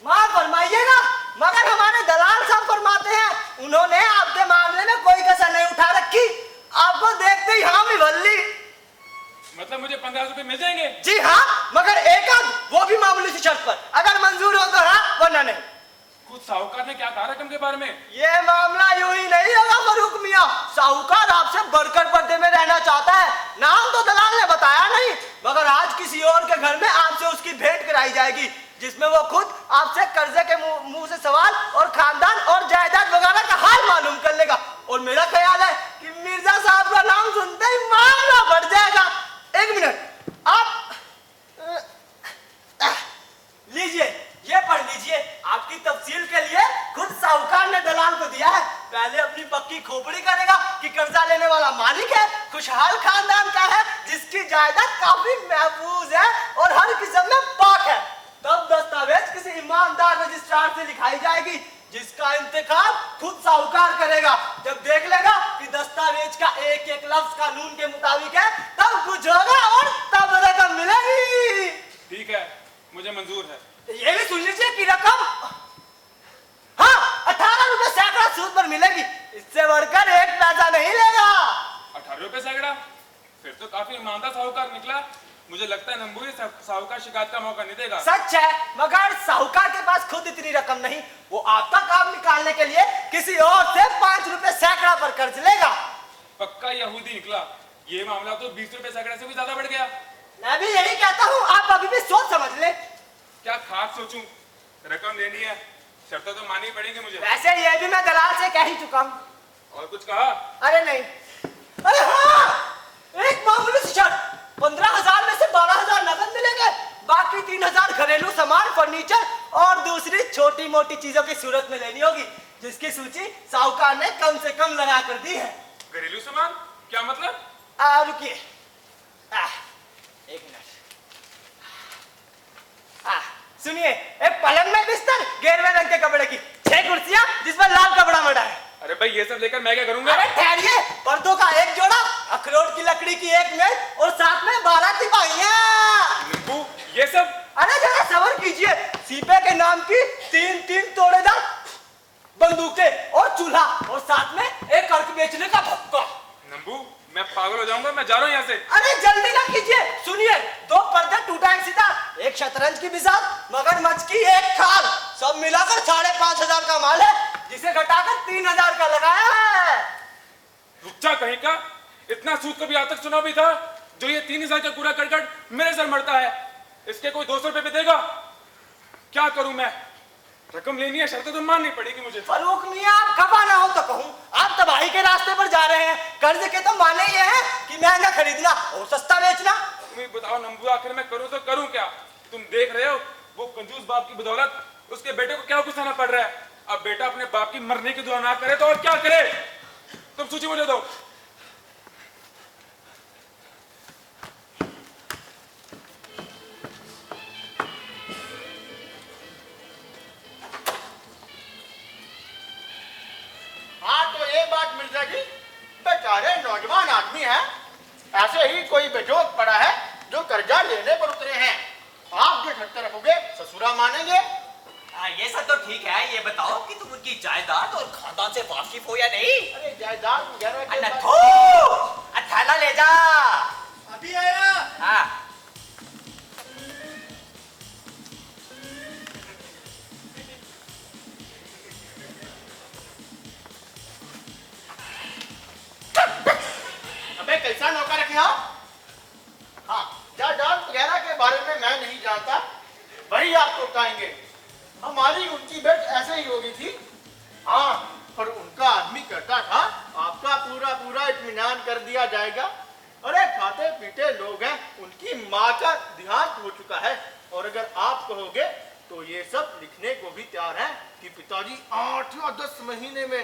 माफ फरमाइएगा, मगर हमारे दलाल साहब फरमाते हैं उन्होंने आपके मामले में कोई कसर नहीं उठा रखी। आपको देखते ही हाँ भी भल्ली। मतलब मुझे 15 रुपए मिल जाएंगे? जी हाँ, मगर एक आध, वो भी मामूली सी शर्त पर। अगर मंजूर हो तो हाँ, वरना नहीं। कुछ साहूकार ने क्या कहा रकम के बारे में? ये मामला यूं ही नहीं होगा फरूक मियां। साहूकार आपसे बढ़कर पर्दे में रहना चाहता है। नाम तो दलाल ने बताया नहीं, मगर आज किसी और के घर में आपसे उसकी भेंट कराई जाएगी, जिसमें वो खुद आपसे कर्जे के मुंह से सवाल और खानदान और जायदाद वगैरह का हाल मालूम कर लेगा। और मेरा ख्याल है कि मिर्जा साहब का नाम सुनते ही मामला बढ़ जाएगा। एक मिनट, आप लीजिए, ये पढ़ लीजिए। आपकी तफसील के लिए खुद साहूकार ने दलाल को दिया है। पहले अपनी पक्की खोपड़ी करेगा कि कर्जा लेने वाला मालिक है, खुशहाल खानदान का है, जिसकी जायदाद काफी महफूज है और हर किस्म में पाक है। तब दस्तावेज किसी ईमानदार रजिस्ट्रार से लिखाई जाएगी, जिसका इंतखाब खुद साहूकार करेगा। जब देख लेगा कि दस्तावेज का एक एक लफ्ज कानून के मुताबिक है, तब कुछ होगा और तब रकम मिलेगी। ठीक है, मुझे मंजूर है। ये भी सुन लीजिए कि रकम हाँ 18 काफी ईमानदार साहूकार निकला। मुझे लगता है नंबू ये साहूकार शिकायत का मौका नहीं देगा। सच है, मगर साहूकार के पास खुद इतनी रकम नहीं। वो आपका काम निकालने के लिए किसी और से 5 रुपए सैकड़ा पर कर्ज लेगा। पक्का यहूदी निकला। ये मामला तो 20 रुपए सैकड़े से भी ज्यादा बढ़ गया। मैं भी यही कहता हूँ, आप अभी भी सोच समझ ले। क्या खास सोचूं? रकम लेनी है, शर्तें तो माननी पड़ेंगी मुझे। वैसे ये भी मैं दलाल से कह ही चुका हूँ। और कुछ कहा? अरे नहीं, अरे हाँ, एक मामूली सी शर्त। 15,000 में से 12,000 नकद मिलेंगे, बाकी 3,000 घरेलू सामान, फर्नीचर और दूसरी छोटी मोटी चीजों की सूरत में लेनी होगी, जिसकी सूची साहूकार ने कम से कम लगा कर दी है। घरेलू सामान? क्या मतलब? रुकिए, एक मिनट। सुनिए, एक पलंग में बिस्तर, गेरुए रंग के कपड़े की 6 कुर्सियां जिस पर लाल कपड़ा मढ़ा है। अरे भाई ये सब लेकर मैं क्या करूंगा? अरे ठहरिए, पर्दों का एक जोड़ा, अखरोट की लकड़ी की एक मेज और साथ में 12 तिपाहियां। नंबू ये सब? अरे जरा सबर कीजिए, सीपे के नाम की 3 तोड़ेदार बंदूकें और चूल्हा और साथ में एक अर्क बेचने का भक्का। नंबू मैं पागल हो जाऊंगा, मैं जा रहा हूँ यहाँ से। अरे जल्दी ना कीजिए, सुनिए, 2 पर्दे टूटा एक सीधा, एक शतरंज की बिसात, मगरमच्छ की एक खाल, सब मिलाकर 5,500 का माल है, जिसे घटाकर 3,000 का लगाया है। रुच्चा कहीं का, इतना सूद कभी आज तक सुना भी था? जो ये 3,000 का कूड़ा करकट मेरे सर मरता है, इसके कोई 200 रुपए भी देगा? क्या करूं मैं? रकम लेनी है, शर्तें तो माननी पड़ेगी मुझे। फरूक मियां, आप खफा ना हो तो कहूं, आप तबाही के रास्ते पर जा रहे हैं। कर्ज के तो माने ये हैं कि महंगा खरीदना और सस्ता बेचना। तुम ही बताओ नंबू, आखिर मैं करूं तो करूं क्या? तुम देख रहे हो वो कंजूस बाप की बदौलत उसके बेटे को क्या गुस्साना पड़ रहा है। अब बेटा अपने बाप की मरने की दुआ ना करे तो और क्या करे? तुम सूची मुझे दो। हाँ, तो ये बात मिर्जा जी, बेचारे नौजवान आदमी हैं, ऐसे ही कोई बेजोग पड़ा है जो कर्जा लेने पर उतरे हैं। आप जो शर्तें रखोगे ससुरा मानेंगे? ये सब तो ठीक है, ये बताओ कि तुम उनकी जायदाद और खानदान से वाकिफ हो या नहीं? अरे जायदाद वगैरह के बारे- थैला ले जा। अभी आया। हाँ। अबे कैसा नौकर रखे हो? हाँ, जायदाद वगैरह के बारे में मैं नहीं जानता, वही आपको बताएंगे। हमारी उनकी बेट ऐसे ही होगी थी। हाँ, पर उनका आदमी कहता था आपका पूरा पूरा इत्मीनान कर दिया जाएगा। अरे खाते पीते लोग हैं, उनकी माँ का देहांत हो चुका है, और अगर आप कहोगे तो ये सब लिखने को भी तैयार है कि पिताजी 8 या 10 महीने में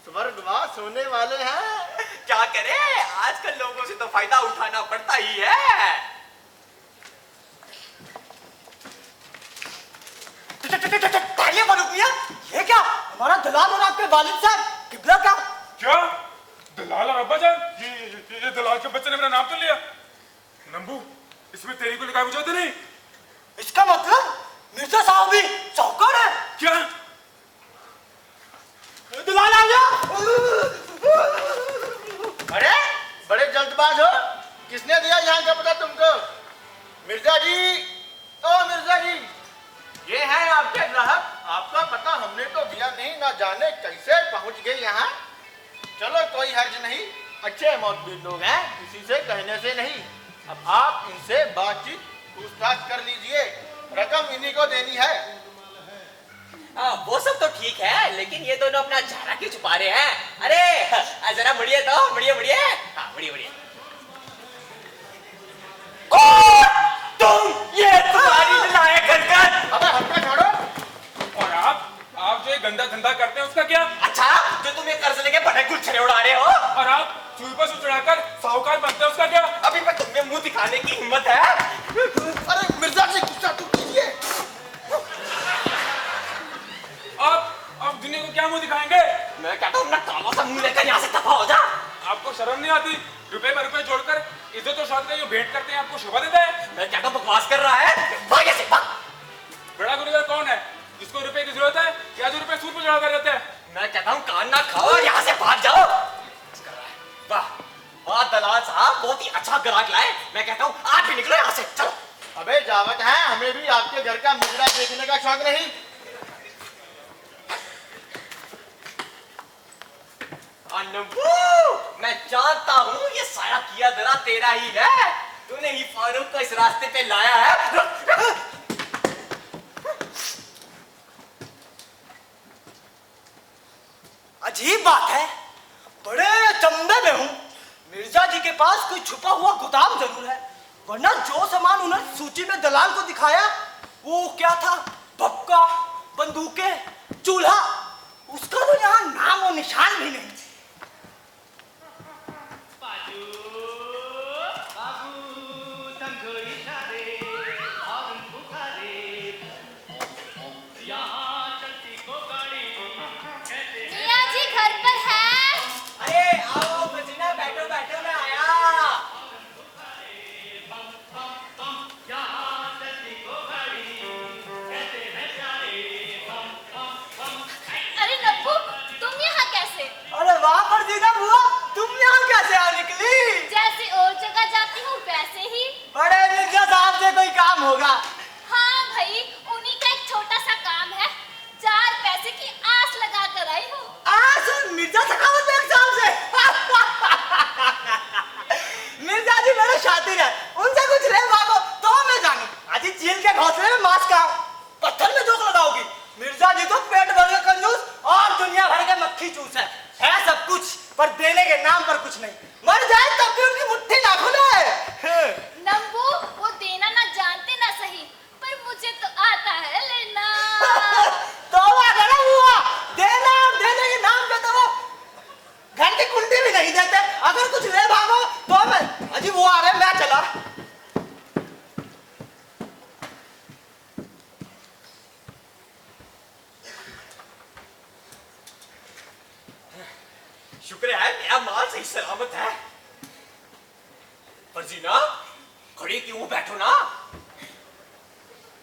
स्वर्गवास होने वाले हैं। क्या करे, आजकल लोगों से तो फायदा उठाना पड़ता ही है। ये क्या, हमारा दलाल और आपके वालिद साहब किबला का? क्या दलाल और अब्बा जान? ये दलाल के बच्चे ने मेरा नाम तो लिया। नंबू इसमें तेरी को लिखा मुझे तो नहीं? इसका मतलब मिर्जा साहब भी साहूकार है? क्या दलाल आ गया। अरे बड़े जल्दबाज हो, किसने दिया यहाँ का पता तुमको? मिर्जा जी, ओ मिर्जा जी, ये है आपके ग्राहक। आपका पता हमने तो दिया नहीं, ना जाने कैसे पहुंच गए यहाँ। चलो कोई हर्ज नहीं, अच्छे मौजूद लोग हैं, किसी से कहने से नहीं। अब आप इनसे बातचीत पूछताछ कर लीजिए, रकम इन्हीं को देनी है। वो सब तो ठीक है, लेकिन ये दोनों अपना झाड़ा क्यों छुपा रहे हैं? अरे जरा मुड़िए तो, मुड़िए मुड़िए। हाँ मुड़िए मुड़िए। तुम, ये तुम्हारी लायक हरकत। अबे हमको छोड़ो। और आप जो ये गंदा धंधा करते हैं उसका क्या? अच्छा, जो तुम ये कर्ज लेके बड़े गुलछड़े उड़ा रहे हो, और आप सुई पर सुई चढ़ाकर साहूकार बनते हैं उसका क्या? अभी मैं तुम्हें मुंह दिखाने की हिम्मत है? अरे मिर्जा जी गुस्सा तो कीजिए। आप दुनिया को क्या मुंह दिखाएंगे? मैं कहता हूँ अपना काला सा मुंह लेकर यहाँ से दफा हो जा। आपको शर्म नहीं आती? रुपए में रुपए जोड़कर इज्जत और शादी का जो भेंट करते हैं आपको शोभा देता है? मैं कहता हूँ बकवास कर रहा है, भाग यहाँ से भाग। बड़ा गुनेगार कौन है, जिसको रुपए की जरूरत है या जो रुपए सूद पर चढ़ा कर देते हैं? मैं कहता हूँ कान ना खाओ और यहाँ से भाग जाओ। वाह वाह दलाल साहब, साहब बहुत ही अच्छा ग्राहक लाए। मैं कहता हूँ आप भी निकलो यहाँ से, चलो। अबे जावत है, हमें भी आपके घर का मुजरा देखने का शौक नहीं? नब्बू, मैं जानता हूँ ये सारा किया धरा तेरा ही है। तूने ही फारूक को इस रास्ते पे लाया है। अजीब बात है, बड़े अचंभे में हूँ। मिर्जा जी के पास कोई छुपा हुआ गोदाम जरूर है, वरना जो सामान उन्होंने सूची में दलाल को दिखाया वो क्या था? भक्का, बंदूकें, चूल्हा, उसका तो यहाँ नाम और निशान भी नहीं। मियाँ जी घर पर हैं? अरे आओ फजीना, बैठो बैठो, मैं आया। अरे नब्बू, तुम यहाँ कैसे? अरे वाह फर्जीना बुआ, तुम यहाँ कैसे आ निकली? जैसे और जगह जाती हूँ वैसे ही। बड़े मिर्जा साहब से कोई काम होगा? हाँ भाई, उन्हीं का एक छोटा सा काम है। 4 पैसे की आस लगा कर आई हूँ। आज मिर्जा सखावत बेग साहब से। मिर्जा जी बड़े शातिर है, उनसे कुछ ले मांगो तो मैं जानू। आज चील के घोंसले में मांस खाओ, पत्थर में जोक लगाओगी। मिर्जा जी तो पेट भर के कंजूस और दुनिया भर के मक्खी चूस है सब कुछ, पर देने के नाम पर कुछ नहीं। मर जाए तब भी उनकी मुट्ठी ना खुले। नब्बू, वो देना ना जानते ना सही, पर मुझे तो आता है लेना। तौबा करो बुआ, देना और देने के नाम पे तो वो घर की कुंडी भी नहीं देते। अगर कुछ ले भागो तो मैं अजी वो आ रहे, मैं चला। शुक्र है मेरा माल सही सलामत है। फर्जीना, खड़ी क्यों, बैठो ना।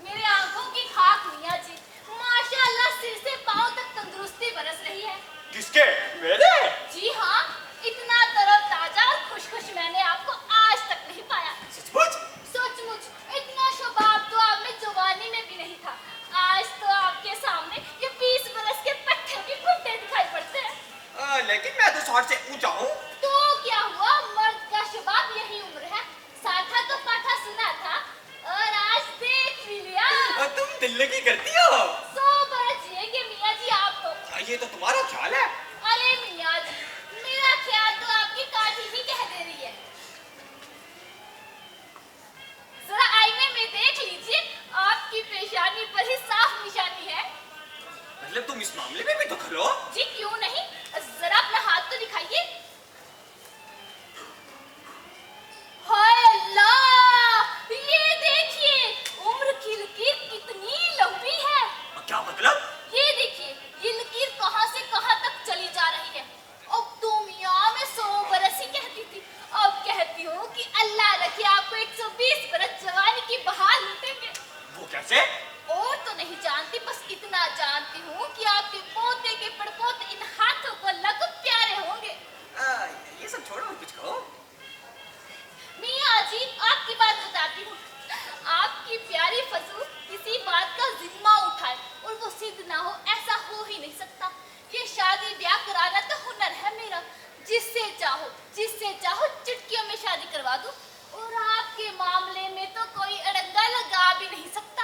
मेरे आंखों की खाक मियाँ जी, माशाल्लाह सिर से पांव तक तंदुरुस्ती बरस रही है। किसके? मेरे? जी हाँ, इतना तरोताजा और खुश मैंने आपको आज तक नहीं पाया। सचमुच? सचमुच, इतना शबाब तो आप में जवानी में भी नहीं था। आज तो आपके सामने ये 20 बरस के पत्थर के गुड्डे दिखाई पड़ते हैं। लेकिन मैं तो 60 से ऊंचा हूँ। तो क्या हुआ, मर्द का शबाब यही उम्र है। साथा तो पाठा सुना था और आज देख भी लिया। तुम दिल लगी करती हो। 100 बरस जिएंगे मियाँ जी आप तो। ये तो तुम्हारा ख्याल है। अरे मियाँ जी, मेरा ख्याल तो आपकी काठी ही कह दे रही है। जरा आईने में देख लीजिए, आपकी पेशानी पर ही साफ निशानी है। मतलब तुम इस मामले में भी तो खलो? जी क्यों नहीं, जरा अपना हाथ तो दिखाइए। हाय अल्लाह, ये देखिए, उम्र की लकीर कितनी लंबी है। क्या मतलब? ये देखिए, ये लकीर कहां से कहां तक चली जा रही है। अब तो मियाँ मैं 100 बरस ही कहती थी, अब कहती हूँ कि अल्लाह रखे आपको 120 बरस जवानी की बहार लुटेंगे। वो कैसे? और तो नहीं जानती, बस इतना जानती हूँ कि आपके पोते के पड़पोते इन हाथों को लगभग प्यारे होंगे। ये सब छोड़ो और कुछ कहो। मियाँ जी, आपकी बात बताती हूँ। आपकी प्यारी फजू किसी बात का जिम्मा उठाए और वो सिद्ध ना हो, ऐसा हो ही नहीं सकता। ये शादी ब्याह कराना तो हुनर है मेरा। जिससे चाहो चुटकियों में शादी करवा दूं, और आपके मामले में तो कोई अड़ंगा लगा भी नहीं सकता।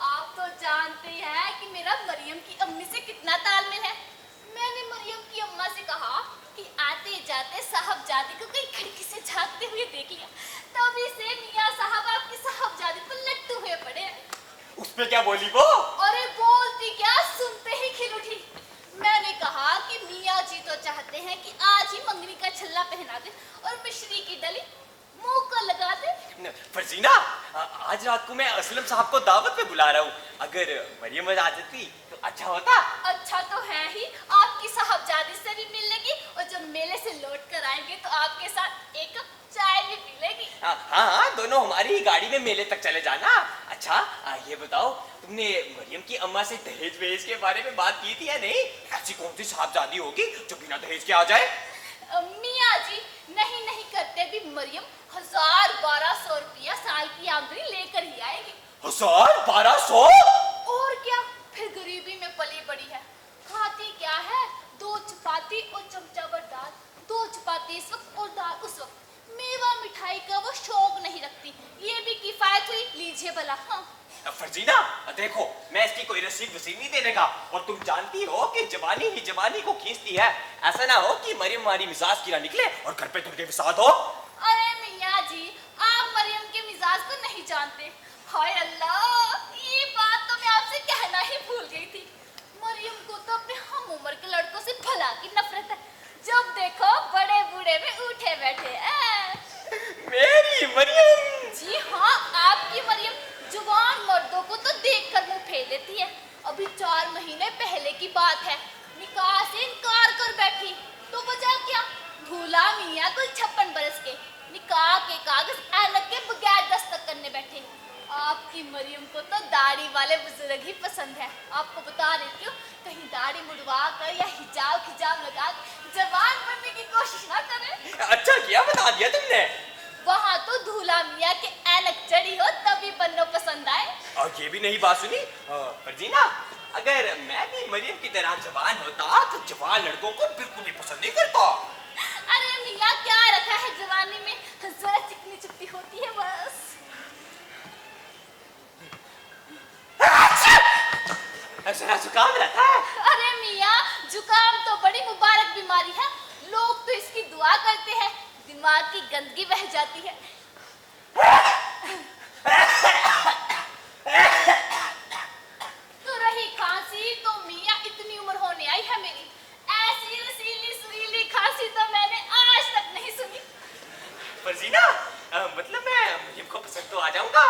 आप तो जानते हैं कि मेरा मरियम की अम्मी से कितना तालमेल है। मैंने मरियम की अम्मा से कहा कि आते जाते साहबजादी को कहीं खिड़की से झांकते हुए देख लिया, तभी से मियाँ साहब आपकी साहबजादी पर लट्टू हुए पड़े। उस पे क्या बोली वो? अरे बोलती क्या, सुनते ही खिल उठी। मैंने कहा कि मियाँ जी तो चाहते हैं कि आज ही मंगनी का छल्ला पहना दे और मिश्री की डली मुंह को लगा दे। फर्जीना, आज रात को मैं असलम साहब को दावत पे बुला रहा हूँ। अगर मरियम आ जाती तो अच्छा होता। अच्छा तो है ही, आपकी साहबजादी से भी मिल लेगी और जब मेले से लौट कर आएंगे तो आपके साथ एक कप चाय भी पी लेगी। हाँ, दोनों हमारी ही गाड़ी में मेले तक चले जाना। अच्छा, ये बताओ, तुमने मरियम की अम्मा से दहेज वहेज के बारे में बात की थी या नहीं? ऐसी कौन सी साहबजादी होगी जो बिना दहेज के आ जाए? मियाँ जी नहीं नहीं करते भी मरियम 1000-1200 रुपया साल की आमदनी लेकर ही आएगी। 1000-1200? और क्या, फिर गरीबी में पली बड़ी है। खाती क्या है, 2 चपाती और चमचा भर दाल, 2 चपाती इस वक्त और दाल उस वक्त। मेवा मिठाई का वो शौक नहीं रखती, ये भी किफायत हुई, लीजिए भला। हाँ फर्जीना, देखो मैं इसकी कोई रसीद वसीद नहीं देने का, और तुम जानती हो कि जवानी ही जवानी को खींचती है। ऐसा ना हो कि मरियम हमारी मिजाज की ना निकले और घर पे तुमके विसाद हो। अरे मियाँ जी, आप मरियम के मिजाज को नहीं जानते। हाय अल्लाह, ये बात तो मैं आपसे कहना ही भूल गई थी। मरियम को तो अपने हम उम्र के लड़कों से भला की नफरत है, जब देखो बड़े बूढ़े में उठे बैठे हैं। मेरी मरियम? जी हाँ, आपकी मरियम जवान मर्दों को तो देखकर मुंह फेर लेती है। अभी 4 महीने पहले की बात है, निकाह से इनकार कर बैठी, तो वजह क्या, भूला मियाँ कोई 56 बरस के, निकाह के कागज ऐनक के बगैर दस्तखत करने बैठे। आपकी मरियम को तो दाढ़ी वाले बुजुर्ग ही पसंद है। आपको बता देती हूँ, कहीं दाढ़ी मुड़वा कर या हिजाब खिजाब लगा जवान बनने की कोशिश ना करें। अच्छा किया, बता दिया तुमने। वहाँ तो दूल्हा मियाँ के ऐनक चढ़ी हो तभी बनना पसंद आए। और ये भी नहीं बात सुनी फर्जीना, अगर मैं भी मरियम की तरह जवान होता तो जवान लड़कों को बिल्कुल भी पसंद नहीं करता। अरे मियाँ क्या रखा है जवानी में, जरा चिकनी चुपती होती है बस। ऐसा जुकाम रहता है। अरे मियाँ, जुकाम तो बड़ी मुबारक बीमारी है, लोग तो इसकी दुआ करते हैं, दिमाग की गंदगी बह जाती है। तो रही खांसी, तो मियाँ इतनी उम्र होने आई है मेरी, ऐसी रसीली सुरीली खांसी तो मैंने आज तक नहीं सुनी। फर्जीना, मतलब मैं मरियम को पसंद तो आ जाऊंगा।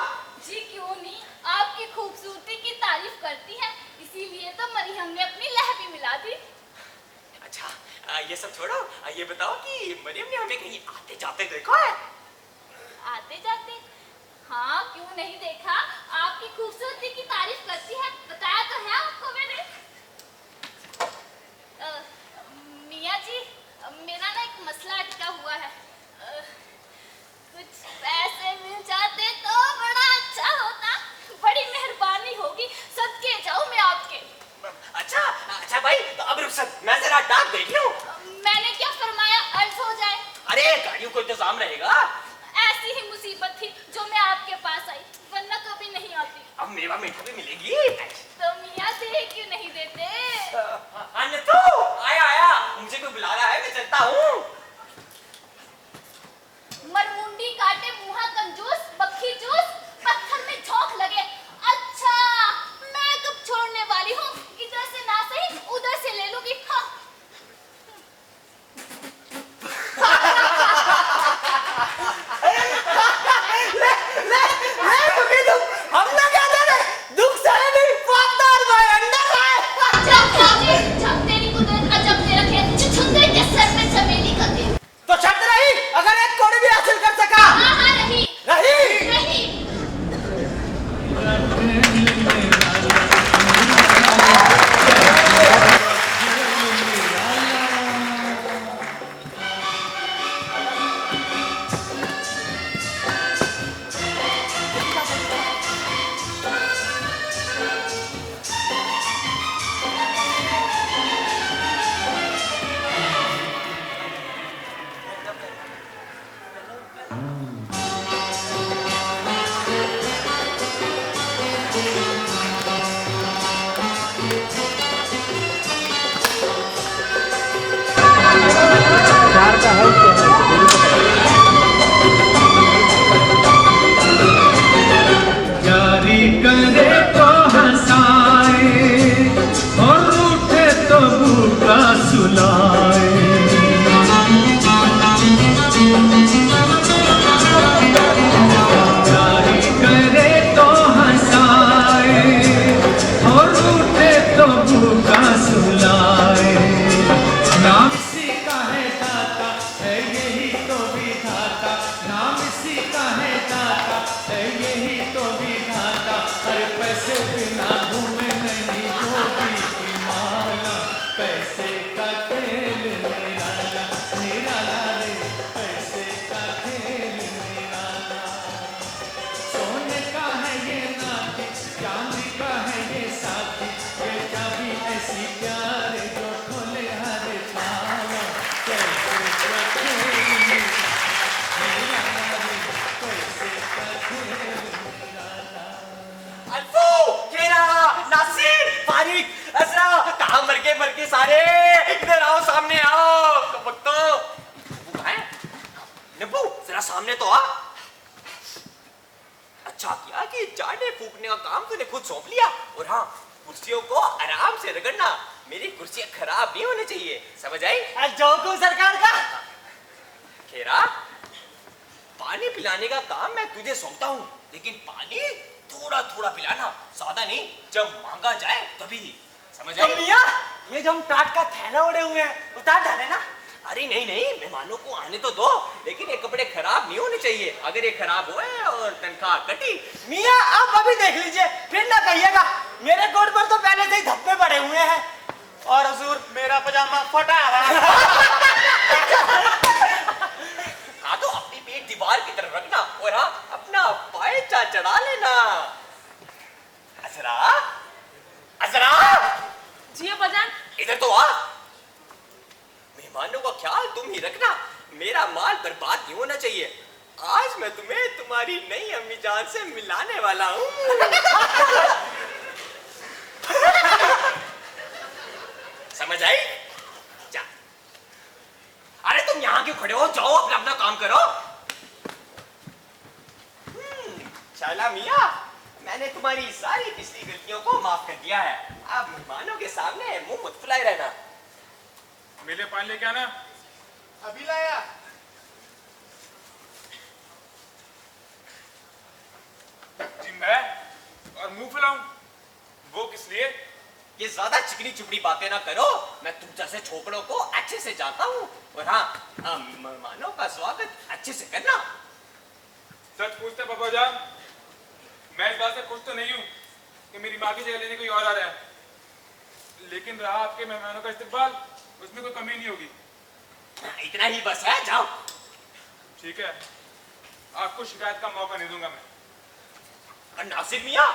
जी क्यों नहीं, आपकी खूबसूरती की तारीफ करती है, इसीलिए तो मरियम ने अपनी लह भी मिला दी। अच्छा ये सब छोड़ो, ये बताओ कि मरियम ने हमें कहीं आते जाते देखा है? आते जाते? हाँ क्यों नहीं देखा, आपकी खूबसूरती की तारीफ करती है, बताया तो है आपको मैंने। मियाँ जी, मेरा ना एक मसला अटका हुआ है, कुछ पैसे मिल जाते तो बड़ा अच्छा होता, बड़ी मेहरबानी होगी, सदके जाऊं मैं आपके। अच्छा भाई, तो अब रुक सक, मैं जरा डाक देख लूं। मैंने क्या फरमाया, अर्ज हो जाए। अरे गाड़ियों को इंतजाम रहेगा। ऐसी ही मुसीबत थी जो मैं आपके पास आई, वरना कभी नहीं आती। अब मेवा मीठा भी मिलेगी। तो मियाँ से क्यों नहीं देते? तो आया, मुझे कोई बुला रहा है, मैं चलता हूँ। मरमुंडी काटे मुहा कंजूस, बक्खी चूस, पत्थर में झोंक लगे। अच्छा, मैं कब छोड़ने वाली हूँ, इधर से ना सही उधर से ले लूंगी। हाँ। हम ना क्या दुख सहे नहीं खुद सौंप लिया। और हाँ, कुर्सियों को आराम से रगड़ना, मेरी कुर्सियां खराब नहीं होनी चाहिए, समझ आई? जोको सरकार का खेरा, पानी पिलाने का काम मैं तुझे सौंपता हूँ, लेकिन पानी थोड़ा थोड़ा पिलाना, ज्यादा नहीं, जब मांगा जाए तभी, समझ तो आई? मियां, ये जो हम टाट का थैला ओढ़े हुए हैं उतार डाले ना। अरे नहीं नहीं, मेहमानों को आने तो दो, लेकिन ये कपड़े खराब नहीं होने चाहिए। अगर ये खराब हुए और तनख्वाह कटी। मियां आप अभी देख लीजिए, फिर ना कहिएगा। मेरे कोट पर तो पहले से ही धब्बे पड़े हुए हैं और हुजूर मेरा पजामा फटा है। हाँ तो अपनी पीठ दीवार की तरफ रखना और हाँ अपना पायचा चढ़ा लेना। असरा, असरा, जी अब्बाजान। इधर तो आ। मेहमानों का ख्याल तुम ही रखना, मेरा माल बर्बाद नहीं होना चाहिए। आज मैं तुम्हें तुम्हारी नई अम्मी जान से मिलाने वाला हूँ। समझ आई? जा। अरे तुम यहाँ क्यों खड़े हो? जाओ अपना अपना काम करो। चला मियाँ, मैंने तुम्हारी सारी पिछली गलतियों को माफ कर दिया है। अब मेहमानों के सामने मुंह मत फुलाए रहना। मेरे पानी लेके आना। अभी लाया। जी मैं और मुंह फुलाऊं? वो किस लिए? ये ज्यादा चिकनी चुपड़ी बातें ना करो, मैं तुम जैसे छोकरों को अच्छे से जानता हूँ। और हाँ, मेहमानों का स्वागत अच्छे से करना। सच पूछते पापा जान, मैं इस बात से खुश तो नहीं हूँ कि मेरी माँ की जगह लेने कोई और आ रहा है, लेकिन रहा आपके मेहमानों का इस्तेमाल, उसमें कोई कमी नहीं होगी। इतना ही बस है, जाओ। ठीक है, आपको शिकायत का मौका नहीं दूंगा मैं। और नासिर मियाँ,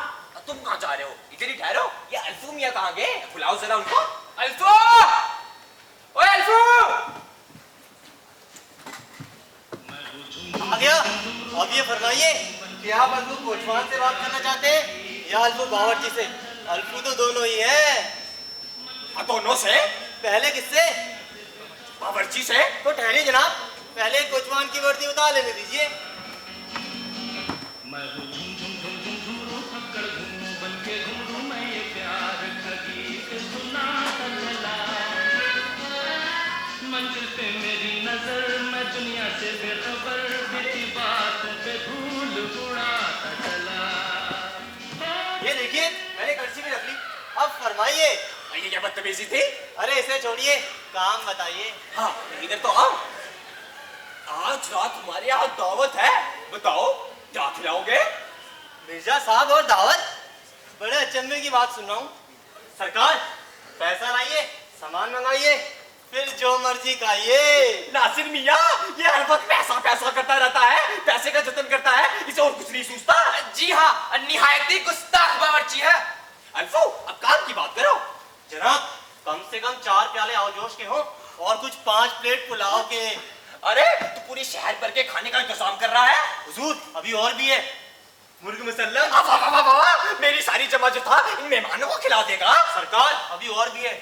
तुम कहाँ जा रहे हो? इधर ही ठहरो। ये अल्फू मियाँ कहाँ गए? बुलाओ जरा उनको। अल्फू, ओए अल्फू, आ गया। अब ये फरमाइए कि आप अल्फू कोचवान से बात करना चाहते हैं या अल्फू बावर्ची से? अल्फू तो दोनों ही है। दोनों से? पहले किससे? बावर्ची से? तो ठहरिए जनाब, पहले कोचवान की वर्दी बता लेने दीजिए। मंजिल पे मेरी नजर, मैं दुनिया से बेखबर, बीती बातों पे धूल उड़ाता चला। ये देखिए, मैंने कर्सी में रख ली। अब फरमाइए। ये क्या बदतमीजी थी? अरे इसे छोड़िए, काम बताइए। हाँ, इधर तो आओ। आज रात हमारे यहाँ दावत है, बताओ क्या खिलाओगे? मिर्जा साहब और दावत? बड़े अचंभे की बात सुन रहा हूँ। सरकार, पैसा लाइए, सामान मंगाइए, फिर जो मर्जी खाइए। नासिर मियाँ, ये हर वक्त पैसा पैसा करता रहता है, पैसे का जतन करता है, इसे और कुछ नहीं सूझता। जी हाँ, निहायती गुस्ताख बावर्ची है। अल्फू, अब काम की बात करो। जनाब, कम से कम 4 प्याले आवजोश के हो और कुछ 5 प्लेट पुलाव के। अरे तू पूरी शहर भर के खाने का इंतजाम कर रहा है? हुजूर, अभी और भी है। मुर्ग मुसल्लम। वाह, मेरी सारी जमा जो था इन मेहमानों को खिला देगा। सरकार, अभी और भी है।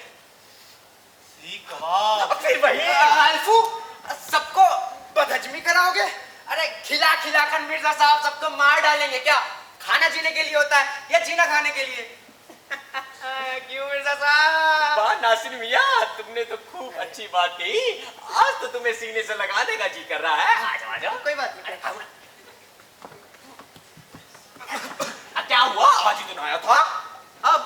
सीख कबाब। फिर वही। अल्फू, सबको बदहजमी कराओगे? अरे खिला खिला कर मिर्जा साहब सबको मार डालेंगे क्या? खाना जीने के लिए होता है या जीना खाने के लिए? क्यों मिर्जा साहब? वाह नासिर मियाँ, तुमने तो खूब अच्छी बात कही। आज तो तुम्हें सीने से लगाने का जी कर रहा है। आ जाओ, आ जाओ। कोई बात नहीं। अरे खाओ ना। क्या हुआ? आज ही तो आया था। अब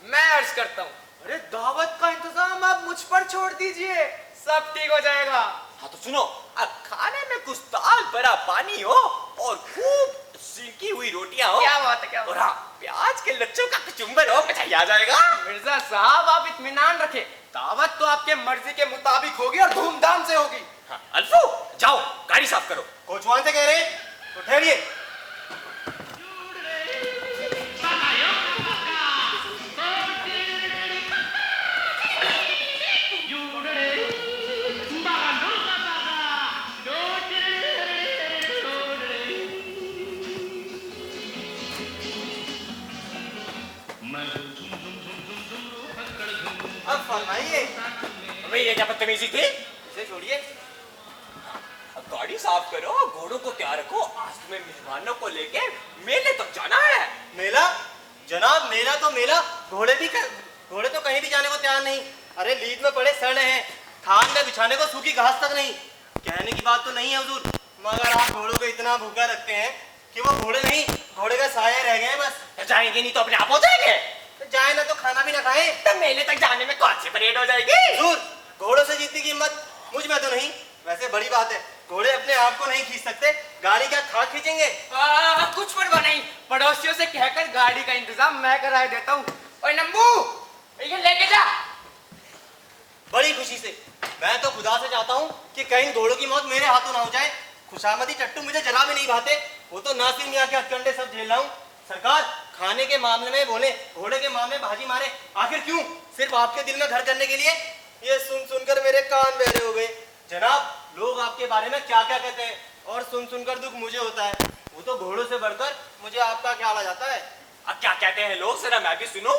मैं अर्ज करता हूँ, अरे दावत का इंतजाम आप मुझ पर छोड़ दीजिए, सब ठीक हो जाएगा। हाँ तो सुनो, अब खाने में कुछ दाल भरा पानी हो और खूब सीखी हुई रोटियां हो। क्या बात है, क्या बात और हाँ, प्याज के लच्छों का कचुम्बर हो, मजा आ जाएगा। मिर्जा साहब आप इत्मीनान रखें, दावत तो आपके मर्जी के मुताबिक होगी और धूमधाम से होगी। हाँ, अल्फू जाओ गाड़ी साफ करो। कोचवान से कह रहे हैं तो ठहरिए। अब फरमाइए। भाई ये क्या बदतमीजी थी? इसे छोड़िए। अब गाड़ी साफ करो, घोड़ों को तैयार रखो, आज तुम्हें मेहमानों को लेके मेले तक जाना है। मेला? जनाब मेला तो मेला, घोड़े तो कहीं भी जाने को तैयार नहीं। अरे लीद में पड़े सड़ हैं, थान में बिछाने को सूखी घास तक नहीं। कहने की बात तो नहीं है हुजूर, मगर आप घोड़ों को इतना भूखा रखते हैं कि वो घोड़े नहीं, घोड़े का साया रह गए हैं बस। तो जाएंगे नहीं तो अपने आप हो जाएंगे। तो जाए ना तो खाना भी ना खाए तो मेले तक जाने में कौन सी परेड हो जाएगी? हुजूर, घोड़ों से जीतने की हिम्मत मुझ में तो नहीं। वैसे बड़ी बात है, घोड़े अपने आप को नहीं खींच सकते, गाड़ी क्या खाक खींचेंगे? कुछ परवाह नहीं, पड़ोसियों से कहकर गाड़ी का इंतजाम मैं करा देता हूँ। ओए नंबू, ये लेके जा। बड़ी खुशी से। मैं तो खुदा से चाहता हूँ कि कहीं घोड़ों की मौत मेरे हाथों ना हो जाए। खुशामदी चट्टू मुझे जरा भी नहीं भाते, वो तो नासिर मियाँ के हथकंडे सब झेल रहा हूँ। सरकार, खाने के मामले में बोले, घोड़े के मामले में भाजी मारे, आखिर क्यों? सिर्फ आपके दिल में घर करने के लिए? ये सुन सुनकर मेरे कान बहरे हो गए। जनाब, लोग आपके बारे में क्या क्या कहते हैं और सुन सुनकर दुख मुझे होता है। वो तो घोड़ों से बढ़कर मुझे आपका ख्याल आ जाता है। अब क्या कहते हैं लोग, जरा मैं भी सुनूं।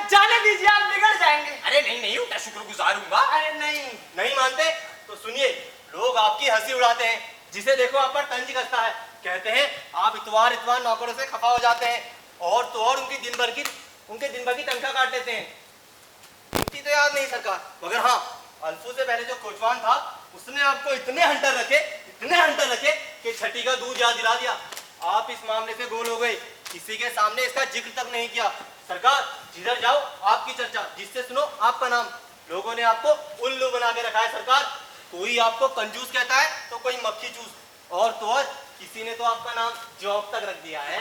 जाने दीजिए, आप बिगड़ जाएंगे। अरे नहीं नहीं, मैं शुक्रगुजार हूँगा। अरे नहीं मानते तो सुनिए, लोग आपकी हंसी उड़ाते हैं, जिसे देखो आप पर तंज कसता है। कहते हैं आप इतवार इतवार नौकरों से खफा हो जाते हैं और तो और उनके दिन भर की तनख्वाह काट लेते हैं। उनकी तो याद नहीं सरकार, मगर हाँ, अल्फू से पहले जो कोचवान था उसने आपको इतने हंटर रखे कि छठी का दूध याद दिला दिया। आप इस मामले से गोल हो गए, किसी के सामने इसका जिक्र तक नहीं किया। सरकार, जिधर जाओ आपकी चर्चा, जिससे सुनो आपका नाम। लोगों ने आपको उल्लू बना के रखा है सरकार। कोई आपको कंजूस कहता है तो कोई मक्खी चूस, और तो और किसी ने तो आपका नाम जॉब तक रख दिया है।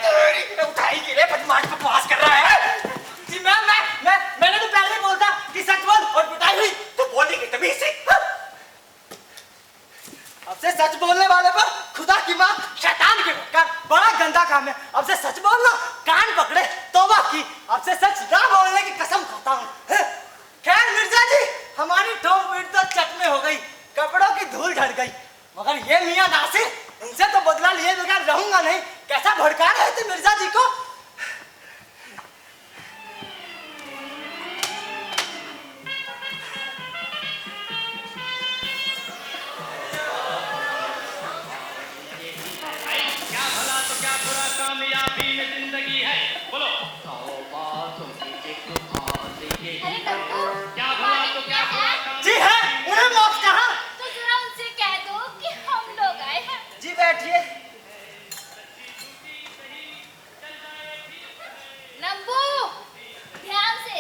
उठाई के लिए बदमाश कर रहा है। जी मैंने तो पहले ही बोलता कि सच बोल, और पिटाई हुई तो बोलने की तमीज से। अब से सच बोलने वाले पर खुदा की माँ शैतान के का बड़ा गंदा काम है। अब से सच बोलना कान पकड़े तौबा की। अब से सच ना बोलने की कसम खाता हूँ। खैर मिर्जा जी, हमारी ठोक पीट तो चकमे हो गई, कपड़ों की धूल झड़ गई, मगर ये मियाँ नासिर, इनसे तो बदला लिए बगैर रहूंगा नहीं। कैसा भड़का रहे थे मिर्जा जी को। क्या भला तो क्या बुरा कामयाबी में जिंदगी है, बोलो। अरे नंबू, क्या भला तो क्या बुरा जी है, उन्हें मौत कहा। तो जरा उनसे कह दो कि हम लोग आए हैं। जी बैठिए। नंबू, ध्यान से।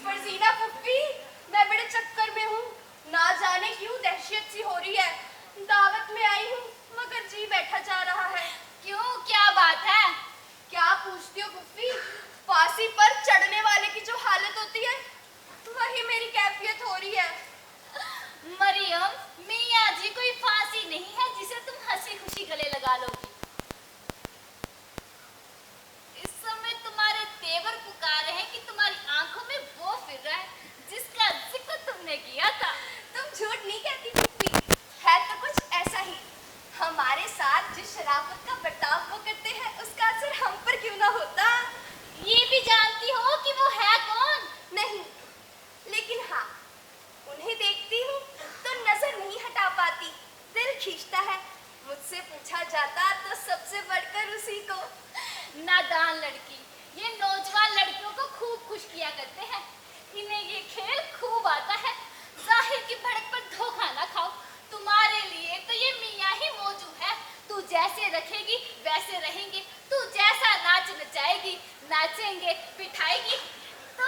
फरजीना फुफ्फी, मैं बड़े चक्कर में हूँ। ना जाने क्यों दहशत सी हो रही है। दावत में आई हूँ मगर जी बैठा जा रहा है। क्यों, क्या बात है? क्या पूछती हो फुफ्फी? फांसी पर चढ़ने वाले की जो हालत होती है, वही मेरी कैफियत हो रही है। मरियम, मियाँ जी कोई फांसी नहीं है जिसे तुम हंसी खुशी गले लगा लोगी। इस समय तुम्हारे तेवर पुकारे हैं कि तुम्हारी आंखों में वो फिर रहा है जिसका जिक्र तुमने किया था। तुम झूठ नहीं कहती फुफ्फी, है तो कुछ ऐसा ही। हमारे साथ जिस शराफत का बर्ताव वो करते हैं, उसका असर हम पर क्यों ना होता। ये भी जानती हो कि वो है कौन? नहीं, लेकिन हाँ, उन्हें देखती हूँ तो नजर नहीं हटा पाती, दिल खींचता है। मुझसे पूछा जाता तो सबसे बढ़कर उसी को। नादान लड़की, ये नौजवान लड़कियों को खूब खुश किया करते हैं। इन्हें ये खेल खूब आता है। जाहिर की भड़क पर धोखा ना खाओ। तुम्हारे लिए तो ये मियाँ ही मौजू है। तू जैसे रखेगी वैसे रहेंगे। तू जैसा नाच नचाएगी, नाचेंगे। बिठाएगी तो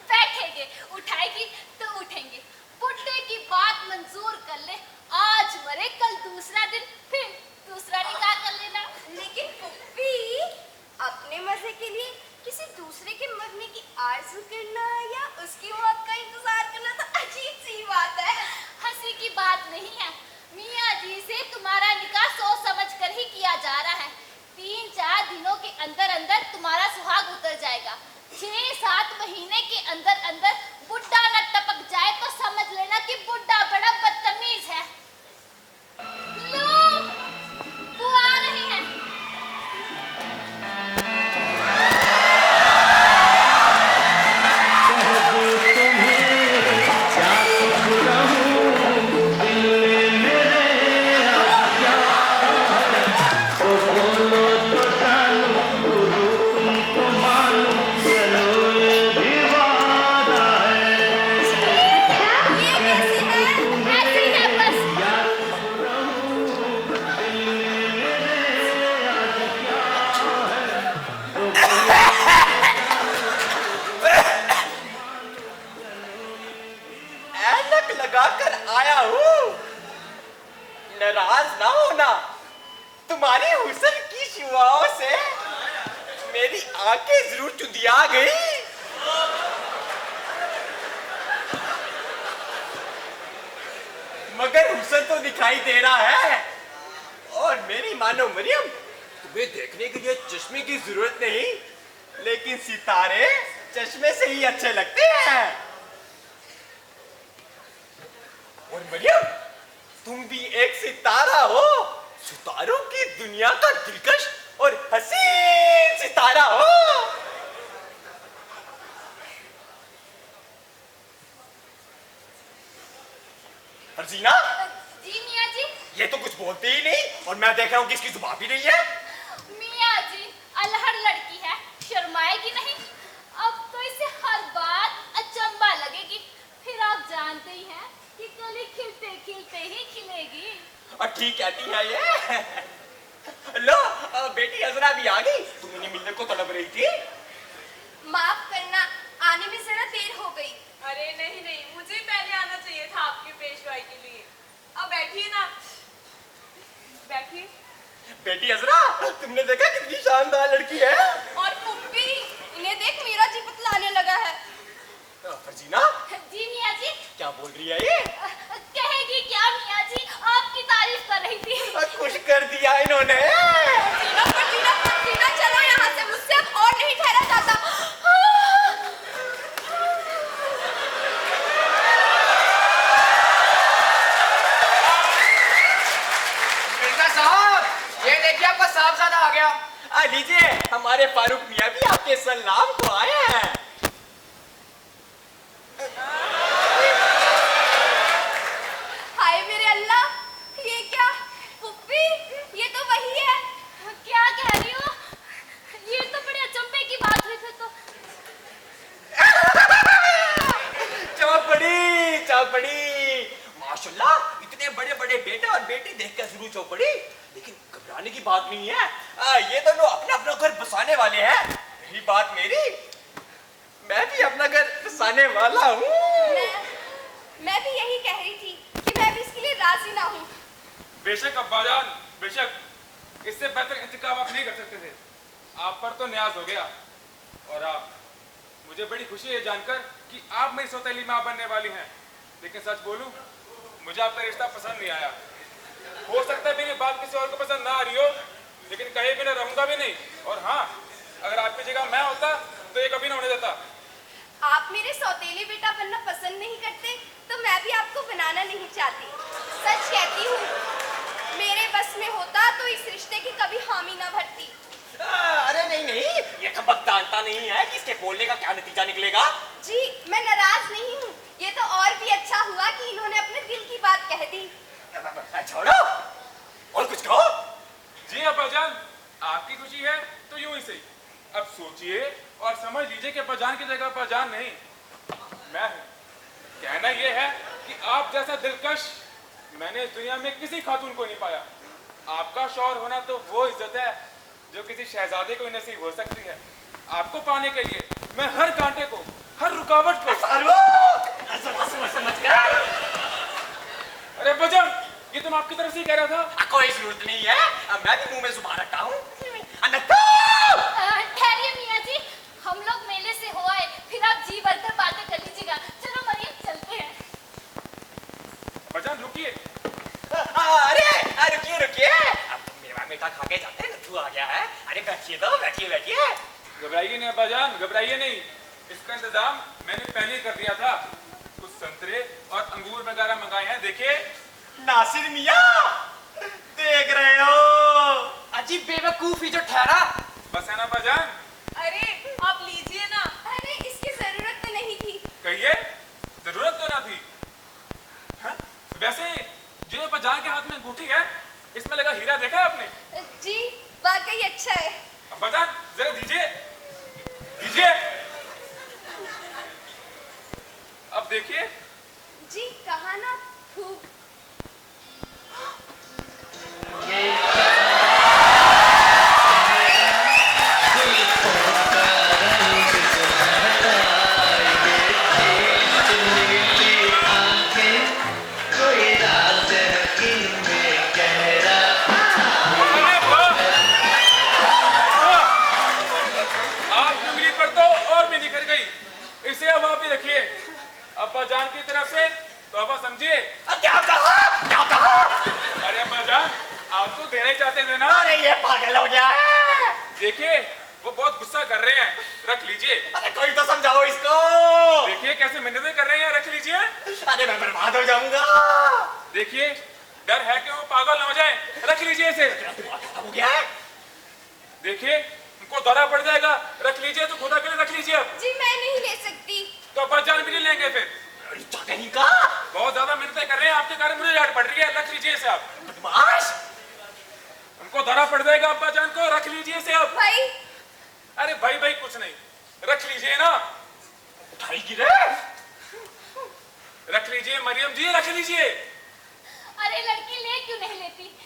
बैठेंगे, उठाएगी तो उठेंगे। बुढ़े की बात मंजूर कर ले। आज मरे कल दूसरा दिन, फिर दूसरा निकाह कर लेना। लेकिन फुफ्फी, अपने मजे के लिए किसी दूसरे के मरने की आरज़ू करना या उसकी मौत का इंतजार करना तो अजीब सी बात है। हंसी की बात नहीं है। मियाँ जी से तुम्हारा निकाह सोच समझ कर ही किया जा रहा है। 3-4 दिनों के अंदर अंदर तुम्हारा सुहाग उतर जाएगा। 6-7 महीने के अंदर अंदर बुढ़ा न टपक जाए तो समझ लेना कि बुढ़ा बड़ा बदतमीज है। लो, वो आ रहे हैं। दिल हो ना, तुम्हारी हुस्न की शुआओं से मेरी आंखें जरूर चुंधिया गई। मगर हुस्न तो दिखाई दे रहा है। और मेरी मानो मरियम, तुम्हें देखने के लिए चश्मे की जरूरत नहीं, लेकिन सितारे चश्मे से ही अच्छे लगते हैं। और मरियम, तुम भी एक सितारा हो, सितारों की दुनिया का दिलकश और हसीन सितारा हो। हसीना, जी मियाँ जी। ये तो कुछ बोलते ही नहीं, और मैं देख रहा हूँ कि इसकी जुबान भी नहीं है। मियाँ जी, अलहड़ लड़की है, शर्माएगी नहीं। अब तो इसे हर बात अचंबा लगेगी। फिर आप जानते ही हैं कि कली खिलते खिलते ही खिलेगी। और ठीक कहती है ये। लो, बेटी अजरा भी आ गई। तुम इन्हें मिलने को तलब रही थी। माफ करना, आने में जरा देर हो गई। अरे नहीं नहीं, मुझे पहले आना चाहिए था आपकी पेशवाई के लिए। अब बैठिए ना, बैठिए। बेटी अजरा, तुमने देखा कितनी शानदार लड़की है। और पुप्पी, इन्हें देख, मेरा जी बतलाने लगा है। फरजीना, जी मियाँ जी। क्या बोल रही है ये? कहेगी क्या मियाँ जी, आपकी तारीफ कर रही थी। खुश कर दिया इन्होंने। फरजीना, चलो यहाँ से, मुझसे अब और नहीं ठहरा जाता। मिर्जा साहब, ये देखिए आपका साहबजादा आ गया। लीजिए, हमारे फारूक मियाँ भी आपके सलाम को आए हैं। हाय मेरे अल्लाह, ये क्या? पुप्पी, ये तो वही है। क्या कह रही हो? ये तो बड़े अचंभे की बात हुई फिर तो। चौपड़ी, चौपड़ी, माशाल्लाह, इतने बड़े बड़े बेटे और बेटी देखकर जरूर चौपड़ी, लेकिन घबराने की बात नहीं है। ये दोनों अपना अपना घर बसाने वाले हैं। यही बात मेरी, मैं भी अपना घर बसाने वाला हूँ। मैं भी यही कह रही थी कि मैं भी इसके लिए राजी ना हूँ। बेशक अब्बाजान, बेशक। इससे बेहतर इंतकाम आप नहीं कर सकते थे। आप पर तो न्याज हो गया। और आप, मुझे बड़ी खुशी है जानकर कि आप मेरी सौतेली माँ बनने वाली हैं। लेकिन सच बोलूं, मुझे आपका रिश्ता पसंद नहीं आया। हो सकता है मेरी बात किसी और को पसंद ना आ रही हो, लेकिन कहीं भी ना रहूंगा भी नहीं। और हाँ, अगर आपकी जगह मैं होता तो ये कभी ना होने देता। आप मेरे सौतेले बेटा बनना पसंद नहीं करते तो मैं भी आपको बनाना नहीं चाहती। सच कहती हूँ, मेरे बस में होता तो इस रिश्ते की कभी हामी ना भरती। अरे नहीं नहीं, ये कबक जानता नहीं है कि इसके बोलने का क्या नतीजा निकलेगा। जी, मैं नाराज नहीं हूँ। ये तो और भी अच्छा हुआ कि इन्होंने अपने दिल की बात कह दी। छोड़ो, और कुछ कहो। जी अब्बाजान, आपकी खुशी है तो यूं ही सही। अब सोचिए और समझ लीजिए कि अब्बाजान की जगह अब्बाजान नहीं, मैं हूं। कहना यह है कि आप जैसा दिलकश मैंने इस दुनिया में किसी खातून को नहीं पाया। आपका शौहर होना तो वो इज्जत है जो किसी शहजादे को नसीब हो सकती है। आपको पाने के लिए मैं हर कांटे को, हर रुकावट को। अरे अब्बाजान, ये तुम आपकी तरफ से ही कह रहा था। कोई जरूरत नहीं है, मैं भी मुंह में जुबान रखता हूँ। ठहरिए मियाँ जी, हम लोग मेले से हो आए, फिर आप जी भरकर बातें कर लीजिएगा। चलो मरियम, चलते हैं। अब्बाजान रुकिए। अरे रुकिए रुकिए, अब तुम मेवा मीठा खा के जाते हैं, नथु आ गया है। अरे बैठिए तो, बैठिए बैठिए। घबराइए नहीं अब्बाजान, घबराइए नहीं। इसका इंतजाम मैंने पहले ही कर दिया था। कुछ संतरे और अंगूर वगैरह मंगाए हैं, देखिए। नासिर मियाँ, देख रहे हो? अजीब बेवकूफ ही जो ठहरा। बस है ना अब्बाजान? अरे आप लीजिए ना। अरे इसकी जरूरत तो नहीं थी। कहिए, जरूरत तो ना थी। हाँ? वैसे जो अब्बाजान के हाथ में अंगूठी है, इसमें लगा हीरा देखा है आपने? जी, वाकई अच्छा है। अब्बाजान जरा दीजिए, दीजिए। अब देखिए। जी, कहा ना, खूब। कोई राज है इनमें गहरा। अब्बा जान की तरफ से तो अब्बा समझिए। क्या कहा? क्या कहा? अरे अब्बा जान, आप तो देना ही चाहते थे ना। अरे ये पागल हो गया है। देखिए वो बहुत गुस्सा कर रहे हैं, रख लीजिए। अरे कोई तो समझाओ इसको। देखिए कैसे मिन्नतें कर रहे हैं, रख लीजिए। अरे मैं बर्बाद हो जाऊंगा। देखिए डर है कि वो पागल ना हो जाए, रख लीजिए इसे। हो गया है? देखिए उनको दौरा पड़ जाएगा, रख लीजिए। तो खुदा के लिए रख लीजिए अब। जी मैं नहीं ले सकती। तो अब्बा जान भी नहीं लेंगे फिर। कहीं का बहुत ज्यादा मिन्नतें कर रहे हैं आपके कारण, मुझे याद पड़ रही है, रख लीजिए इसे आप। बदमाश। उनको दौरा पड़ जाएगा अब्बा जान को, रख लीजिए इसे अब। भाई अरे भाई भाई कुछ नहीं, रख लीजिए ना। उठाएगी रे। रख लीजिए मरियम जी, रख लीजिए। अरे लड़की ले क्यों नहीं लेती?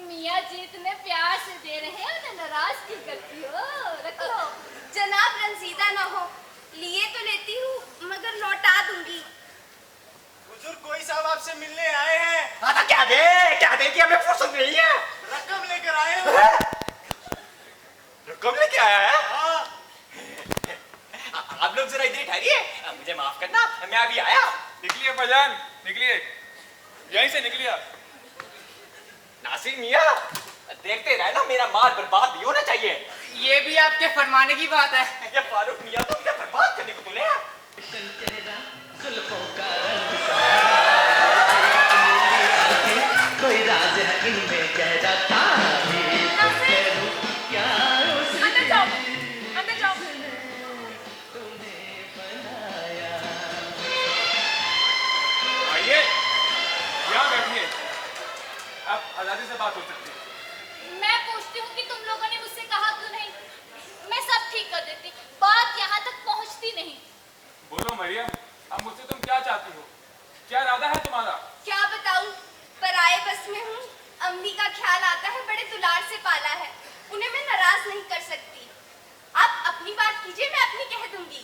मियाँ जी इतने प्यार से दे रहे हैं, उन्हें नाराज क्यों करती हो? रख लो। जनाब रंजीदा ना हो, लिए तो लेती हूँ मगर लौटा दूंगी। हुजूर कोई साहब आपसे मिलने आए हैं। हाँ क्या दे कि हमें फुर्सत नहीं है। रकम लेकर आए हैं। रकम लेके आया है? हाँ। आप लोग जरा इधर ठहरिए, मुझे माफ करना, मैं अभी आया। निकलिए अब्बा जान, निकलिए, यहीं से निकलिए आप। नासिर मियाँ, देखते रहना मेरा माल बर्बाद नहीं होना चाहिए। ये भी आपके फरमाने की बात है। ये फारूक मियाँ तो मुझे बर्बाद करने को तुले हैं। जुल्फों का रंग कोई राज है इनमें गहरा तारीफ क्या अंदर जाओ, अंदर जाओ। आइए यहाँ बैठिए, अब आजादी से बात हो सकती है। मैं पूछती हूँ कि तुम लोगों ने मुझसे कहा क्यों नहीं? मैं सब ठीक कर देती, बात यहाँ तक पहुँचती नहीं। बोलो मरियम, अब मुझसे तुम क्या चाहती हो, क्या इरादा है तुम्हारा? क्या बताऊं, पराये बस में हूँ। अम्मी का ख्याल आता है, बड़े दुलार से पाला है, उन्हें मैं नाराज नहीं कर सकती। आप अपनी बात कीजिए, मैं अपनी कह दूंगी।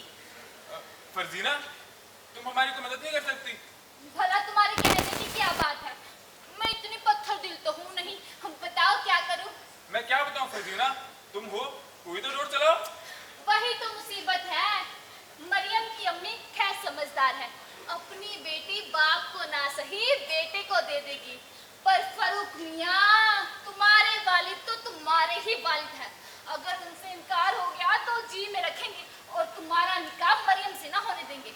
फरजीना, तुम हमारी कोई मदद नहीं कर सकती? भला तुम्हारे कहने की क्या बात है? मैं इतनी पत्थर दिल तो हूँ नहीं। हम बताओ क्या करूँ? मैं क्या बताऊं फरजीना, तुम हो, कोई तो जोर चलाओ। वही तो मुसीबत है। मरियम की अम्मी खैर समझदार है, अपनी बेटी बाप को ना सही बेटे को दे देगी। पर फरूक मियाँ, तुम्हारे वालिद तो तुम्हारे ही वालिद है। अगर उनसे इनकार हो गया तो जी में रखेंगे और तुम्हारा निकाह मरियम से ना होने देंगे।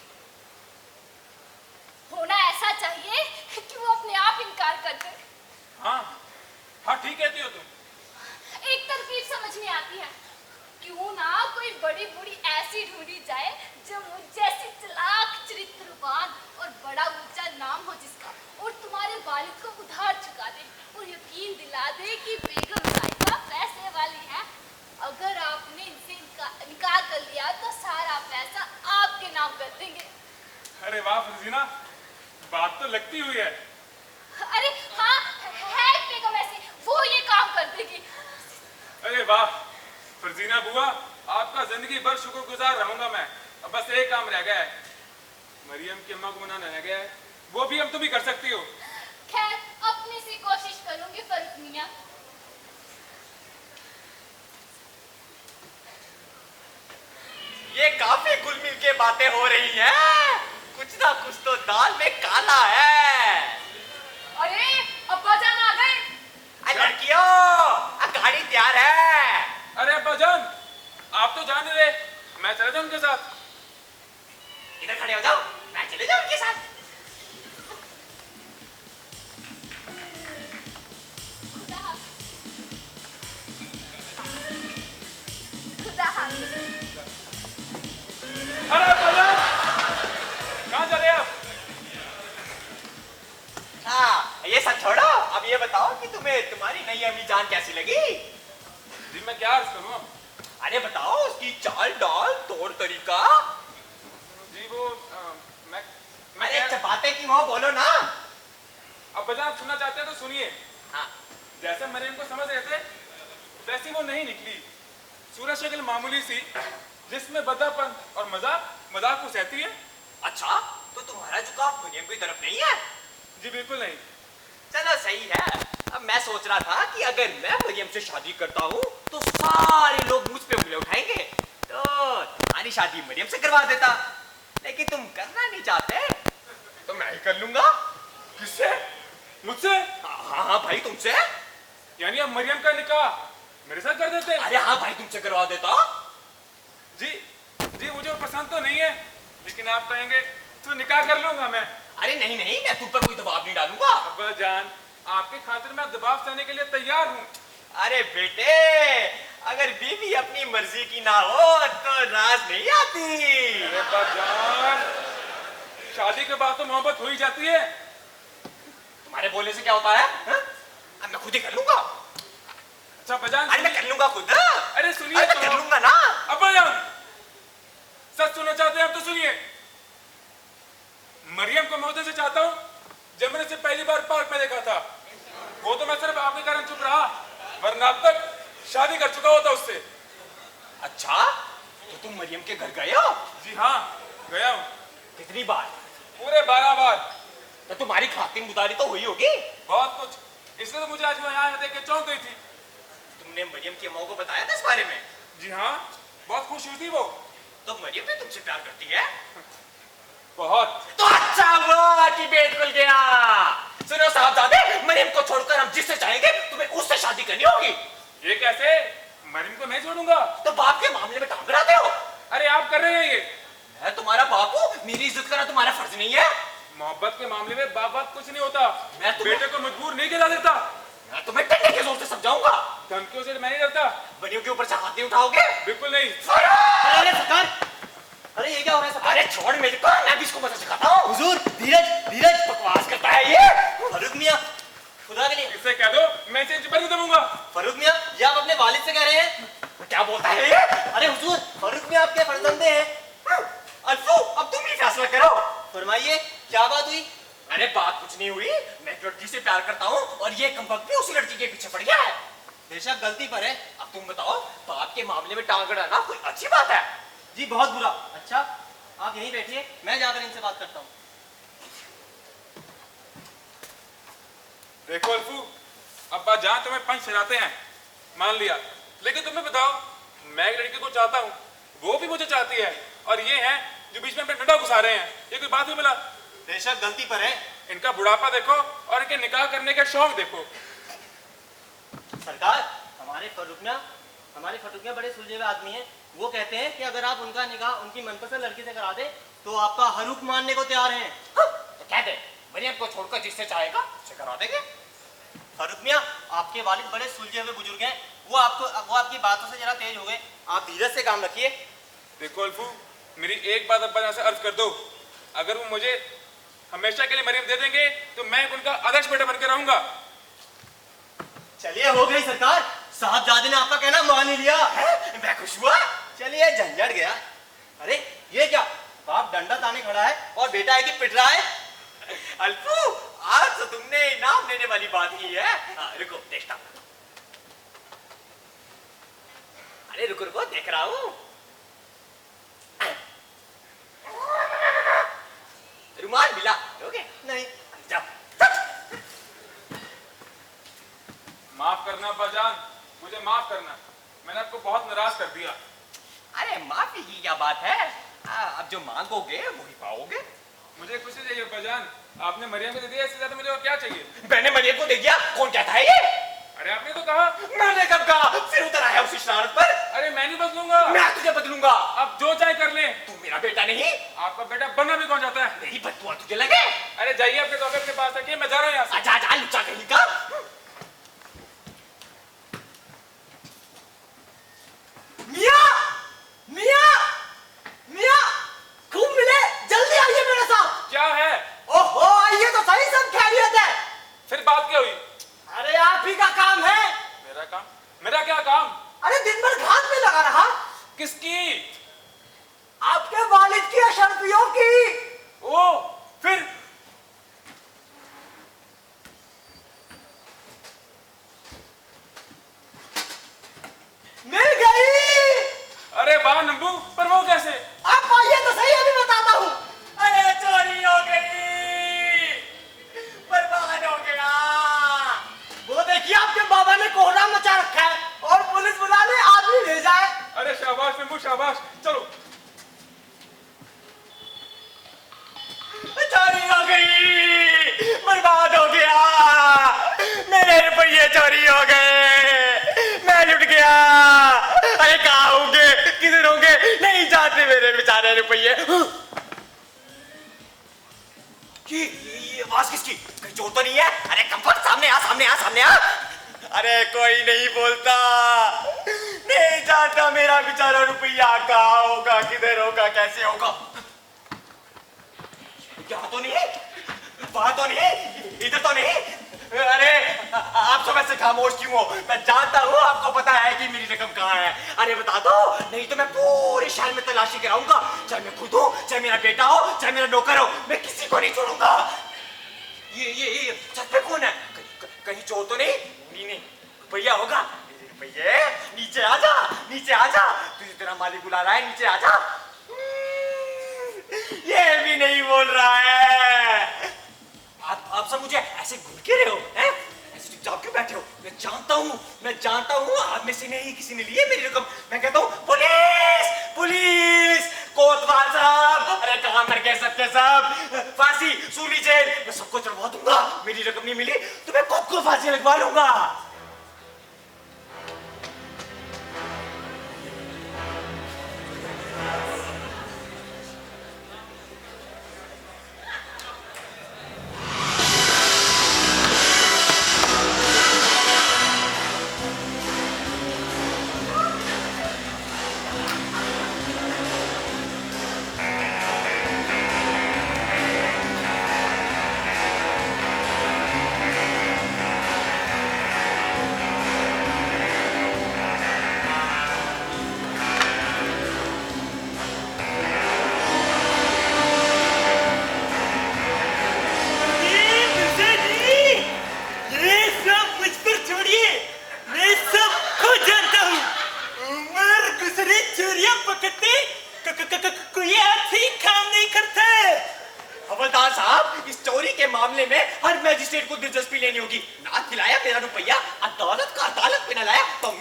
होना ऐसा चाहिए कि वो अपने आप इनकार कर दे। हाँ हाँ ठीक कहती हो तुम। एक तरकीब समझ में आती है, क्यों ना कोई बड़ी बूढ़ी ऐसी ढूंढी जाए जो मुझ जैसी चालाक चरित्रवान और बड़ा ऊंचा नाम हो जिसका, और तुम्हारे वालिद को उधार चुका दे और यकीन दिला दे कि बेगम साहिबा पैसे वाली है। अगर आपने इनसे इनकार कर लिया तो सारा पैसा आपके नाम कर देंगे। अरे वाह फरजीना, बात तो लगती हुई है। अरे हाँ, है एक बेगम ऐसी, वो ये काम कर देगी। अरे वाह फरजीना बुआ, आपका जिंदगी भर शुक्रगुजार रहूंगा मैं। अब बस एक काम रह गया है, मरियम की अम्मा को मनाना रह गया है, वो भी अब तुम ही कर सकती हो। खैर अपनी सी कोशिश करूंगी फरूक मियाँ। ये काफी घुल मिल के बातें हो रही हैं। कुछ ना कुछ तो दाल में काला है। अरे अब्बा जान आ गए। लड़कियों, गाड़ी तैयार है। अरे अब्बा जान, आप तो जान रहे, मैं चला जाऊं उनके साथ। इधर खड़े हो जाओ, मैं चले जाऊं उनके साथ। खुदा हाफिज़। अरे अब्बा जान, कहाँ चले आप? हाँ, ये सब छोड़ो, अब ये बताओ कि तुम्हें तुम्हारी नई अम्मी जान कैसी लगी? जी मैं क्या अर्ज करूं अब? अरे बताओ उसकी चाल डाल तौर तरीका। जी वो मैं अरे चबाते की हो, बोलो ना। अब्बा जान सुनना चाहते हैं तो सुनिए। हाँ। जैसे मरियम को समझ रहे थे वैसी वो नहीं निकली। सूरत शक्ल मामूली सी, जिसमें बदापन और मजाक को सहती है। अच्छा, तो तुम्हारा झुकाव मरियम की तरफ नहीं है? जी बिल्कुल नहीं। चलो सही है। अब मैं सोच रहा था कि अगर मैं मरियम से शादी करता हूँ तो सारे लोग मुझ पे उंगली उठाएंगे, तो तुम्हारी शादी मरियम से करवा देता। लेकिन तुम करना नहीं चाहते। मैं ही कर लूंगा। किससे? मुझसे? हाँ हाँ भाई तुमसे। यानी अब मरियम का निकाह मेरे साथ कर देते? अरे हाँ भाई तुमसे करवा देता। जी जी मुझे पसंद तो नहीं है, लेकिन आप कहेंगे तो निकाह कर लूंगा मैं। अरे नहीं नहीं, मैं तुम पर कोई दबाव नहीं डालूंगा। अब्बा जान, आपके खातिर मैं दबाव सहने के लिए तैयार हूँ। अरे बेटे, अगर बीवी अपनी मर्जी की ना हो तो राज नहीं आती। अरे अब्बा जान, शादी के बाद तो मोहब्बत हो ही जाती है। तुम्हारे बोलने से क्या होता है हा? अब मैं खुद ही कर लूंगा। अच्छा बजान, अरे मैं कर लूंगा खुद। अरे सुनिए मैं तो। कर लूंगा ना। अब्बा जान, सच सुनना चाहते हैं आप तो सुनिए। मरियम को मैं उधर से चाहता हूँ जब मैंने उसे पहली बार पार्क में देखा था। वो तो मैं सिर्फ आपके कारण चुप रहा, वरना अब तक शादी कर चुका होता उससे। अच्छा, तो तुम मरियम के घर गए हो? जी हाँ, गया हूँ। कितनी बार? पूरे 12 बार। तो तुम्हारी खातिरदारी तो हुई होगी। बहुत कुछ, इसलिए तो मुझे आज वो यहाँ देख के चौंक गई थी। तुमने मरियम की माँ को बताया था इस बारे में? जी हाँ, बहुत खुश हुई थी वो। तो मरियम भी तुमसे प्यार करती है? बहुत। तो अच्छा हुआ कि पेट खुल गया। सुनो साहबजादे, मरियम को छोड़कर हम जिससे चाहेंगे तुम्हें उससे शादी करनी होगी। ये कैसे? मरियम को मैं छोड़ूंगा? तो बाप के मामले में टांग अड़ाते हो? अरे आप कर रहे हैं ये। मैं तुम्हारा बाप हूँ, मेरी इज्जत करना तुम्हारा फर्ज नहीं है। मोहब्बत के मामले में बाप बाप कुछ नहीं होता। मैं तुम्हें- बेटे को मजबूर नहीं किया देता। मैं तुम्हें डंडे के जोर से समझाऊंगा। धमकियों से मैं नहीं डरता। बनियों के ऊपर से हाथ नहीं उठाओगे? बिल्कुल नहीं। अरे सरकार, अरे ये क्या हो रहा है सरकार? अरे छोड़ मेरे को, मैं भी इसको मदद सिखाता हूँ। हुजूर, धीरज धीरज। बकवास करता है ये। फरूक मियां, खुदा के लिए। इससे कह दो मैं इसे इंच पर नहीं दबूंगा। फरूक मियां, ये आप अपने वालिद से कह रहे हैं? क्या बोलता है ये? अरे हुजूर, फरूक मियां आपके फर्जंदे हैं। अल्फू, अब तुम ही फैसला करो। फरमाइए, क्या बात हुई? अरे बात कुछ नहीं हुई, मैं एक लड़की से प्यार करता हूँ और ये कमबख्त भी उसी लड़की के पीछे पड़ गया है। बेशक गलती पर है। अब तुम बताओ, बाप के मामले में टांग अड़ाना कोई अच्छी बात है? जी बहुत बुरा। अच्छा, आप यहीं बैठिए, मैं जाकर इनसे बात करता हूँ। देखो अल्फू, अब्बा जान तुम्हें पंच चलाते हैं, मान लिया, लेकिन तुम्हें बताओ, मैं एक लड़की को चाहता हूँ, वो भी मुझे चाहती है, और ये हैं जो बीच में अपना डंडा घुसा रहे हैं। ये कोई बात हुई भला? बेशक गलती पर है। इनका बुढ़ापा देखो और इनके निकाह करने का शौक देखो। सरकार, हमारे फरूक मियां बड़े सुलझे हुए आदमी हैं। वो कहते हैं कि अगर आप उनका निकाह उनकी मनपसंद लड़की से करा दें तो आपका हरुक मानने को तैयार हैं। तो कह दे, मरियम को छोड़कर जिससे चाहेगा उसे करा देंगे। फरूक मियां, आपके वालिद बड़े सुलझे हुए बुजुर्ग हैं। वो आपकी बातों से जरा तेज हो गए। आप धीरज से काम रखिए। देखो अल्फू, मेरी एक बात अब्बा जान से अर्ज कर दो, अगर वो मुझे हमेशा के लिए मरियम दे देंगे तो मैं उनका आदर्श बेटा बनकर रहूंगा। चलिए, हो गई सरकार, साहबजादे ने आपका कहना मान ही लिया। मैं खुश हुआ। चलिए, झंझट गया। अरे ये क्या, बाप डंडा ताने खड़ा है और बेटा है कि पिट रहा है। अल्फू, आज तो तुमने इनाम लेने वाली बात की है। रुको देखता हूं। अरे रुको रुको, देख रहा हूं। रुमाल मिला? लोगे? नहीं। जाओ। माफ करना अब्बा जान, मुझे माफ करना, मैंने आपको बहुत नाराज कर दिया। अरे माफी की क्या बात है, अब जो मांगोगे वही पाओगे। मुझे खुशी चाहिए अब्बा जान, आपने मरियम को दे दिया, इससे ज्यादा मुझे और क्या चाहिए? मैंने मरियम को दे दिया, कौन कहता है ये? अरे आपने तो कहा। मैंने कब कहा? फिर उतर आया उसी शरारत पर। अरे मैं नहीं बदलूंगा। मैं तुझे बदलूंगा। आप जो चाहे कर लें। तू मेरा बेटा नहीं। आपका बेटा बनना भी कौन चाहता है? मेरी बदुआ तुझे लगे? अरे जाइए अपने डॉक्टर के पास रखिए, मैं जा रहा हूँ यहाँ से। आजा आजा, लुच्चा कहीं का। मियां, मियां, मियां, खूब मिले, जल्दी आइए मेरे साथ। क्या है? ओहो, आइए तो सही, सब खैरियत है। फिर बात क्या हुई? अरे आप ही का काम है। मेरा काम? मेरा क्या काम? अरे दिन भर घात में लगा रहा। किसकी? आपके वालिद की अशरफियों की। ओ, फिर? मिल गई। अरे वाह नंबू, पर वो कैसे? आप आइए तो सही, अभी बताता हूँ। अरे चोरी हो गई, बर्बाद हो गया। वो देखिए, आपके बाबा ने कोहराम मचा रखा है और पुलिस बुला ले, आदमी ले जाए। अरे शाबाश नंबू शाबाश, चलो। चोरी हो रहे रुपये। ये आवाज किसकी? कहीं चोर तो नहीं है? अरे कंफर्ट, सामने आ, सामने आ, सामने आ। अरे कोई नहीं बोलता, नहीं जानता मेरा बेचारा रुपया कहाँ होगा, किधर होगा, कैसे होगा। यहाँ तो नहीं है, वहां तो नहीं है, इधर तो नहीं। अरे आप सब ऐसे खामोश क्यों हो? मैं जानता हूँ आपको पता है कि मेरी रकम कहाँ है। अरे बता दो, नहीं तो मैं पूरे शहर में तलाशी कराऊंगा, चाहे मैं खुद हूँ, चाहे मेरा बेटा हो, चाहे मेरा नौकर हो, मैं किसी को नहीं छोड़ूंगा। ये छत पे कौन है? कहीं चोर तो नहीं? नहीं, भैया होगा। भैया नीचे आजा, नीचे आजा, तुझे तेरा मालिक बुला रहा है, नीचे आजा। ये भी नहीं बोल रहा है। आप सब मुझे ऐसे घूर के रहे हो, हैं? ऐसे चुपचाप क्यों बैठे हो? मैं जानता हूँ आप में से नहीं किसी ने ली है मेरी रकम। मैं कहता हूँ पुलिस, पुलिस, कोतवाल साहब, अरे कहाँ मर गए सबके सब? फांसी, सूली, जेल, मैं सबको चढ़वा दूंगा। मेरी रकम नहीं मिली तो मैं खुद को फांसी लगवा लूंगा। मामले में हर मैजिस्ट्रेट को दिलचस्पी लेनी होगी। ना खिलाया मेरा रुपया, अदालत पे न लाया तो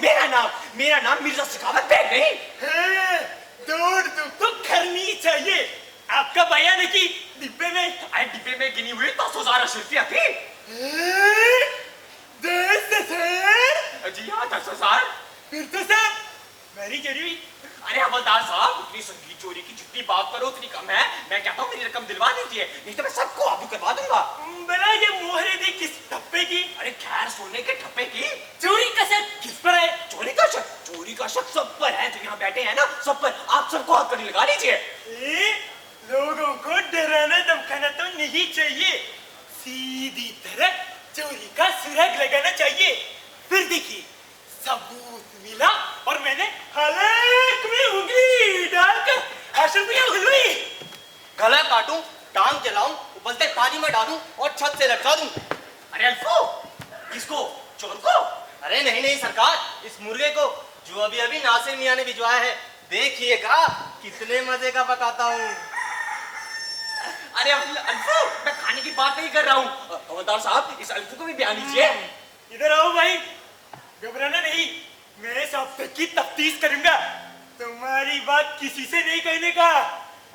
मेरा नाम मिर्जा सखावत बेग नहीं। दौड़ तो करनी चाहिए। आपका बयान है कि डिब्बे में गिनी हुई 10,000 अशर्फिया थी। 10,000? जी हाँ, 10,000। फिर तो साहब मेरी चोरी। अरे हवलदार साहब, उतनी संगीत चोरी की जितनी बात करो उतनी कम है। मैं कहता हूँ मेरी रकम दिलवा दीजिए, नहीं तो मैं सबको आबू करवा दूंगा। बड़ा ये मोहरे दी किस ठप्पे की? अरे खैर, सोने के ठप्पे की। चोरी का शक किस पर है? चोरी का शक सब पर है, जो यहाँ बैठे हैं ना, सब पर। आप सबको हथकड़ी लगा लीजिए। लोगों को डराना धमकाना तो नहीं चाहिए, सीधी तरह चोरी का सुराग लगाना चाहिए। फिर देखिए, सबूत मिला और मैंने हलक में उंगली डालकर अशर्फिया उगलवाई। गला काटूं, टांग जलाऊं, उबलते पानी में डालूं और छत से लटका दूं। अरे अल्फो, किसको? चोर को? अरे नहीं सरकार, इस मुर्गे को जो अभी नासिर मियां ने भिजवाया है। देखिएगा कितने मजे का पकाता हूँ। अरे अल्फो, मैं खाने की बात नहीं कर रहा हूँ। हवलदार साहब, इस अल्फो को भी बयान दीजिए। इधर आओ भाई, घबराना नहीं, मैं सब तक की तफ्तीश करूंगा। तुम्हारी बात किसी से नहीं कहने का।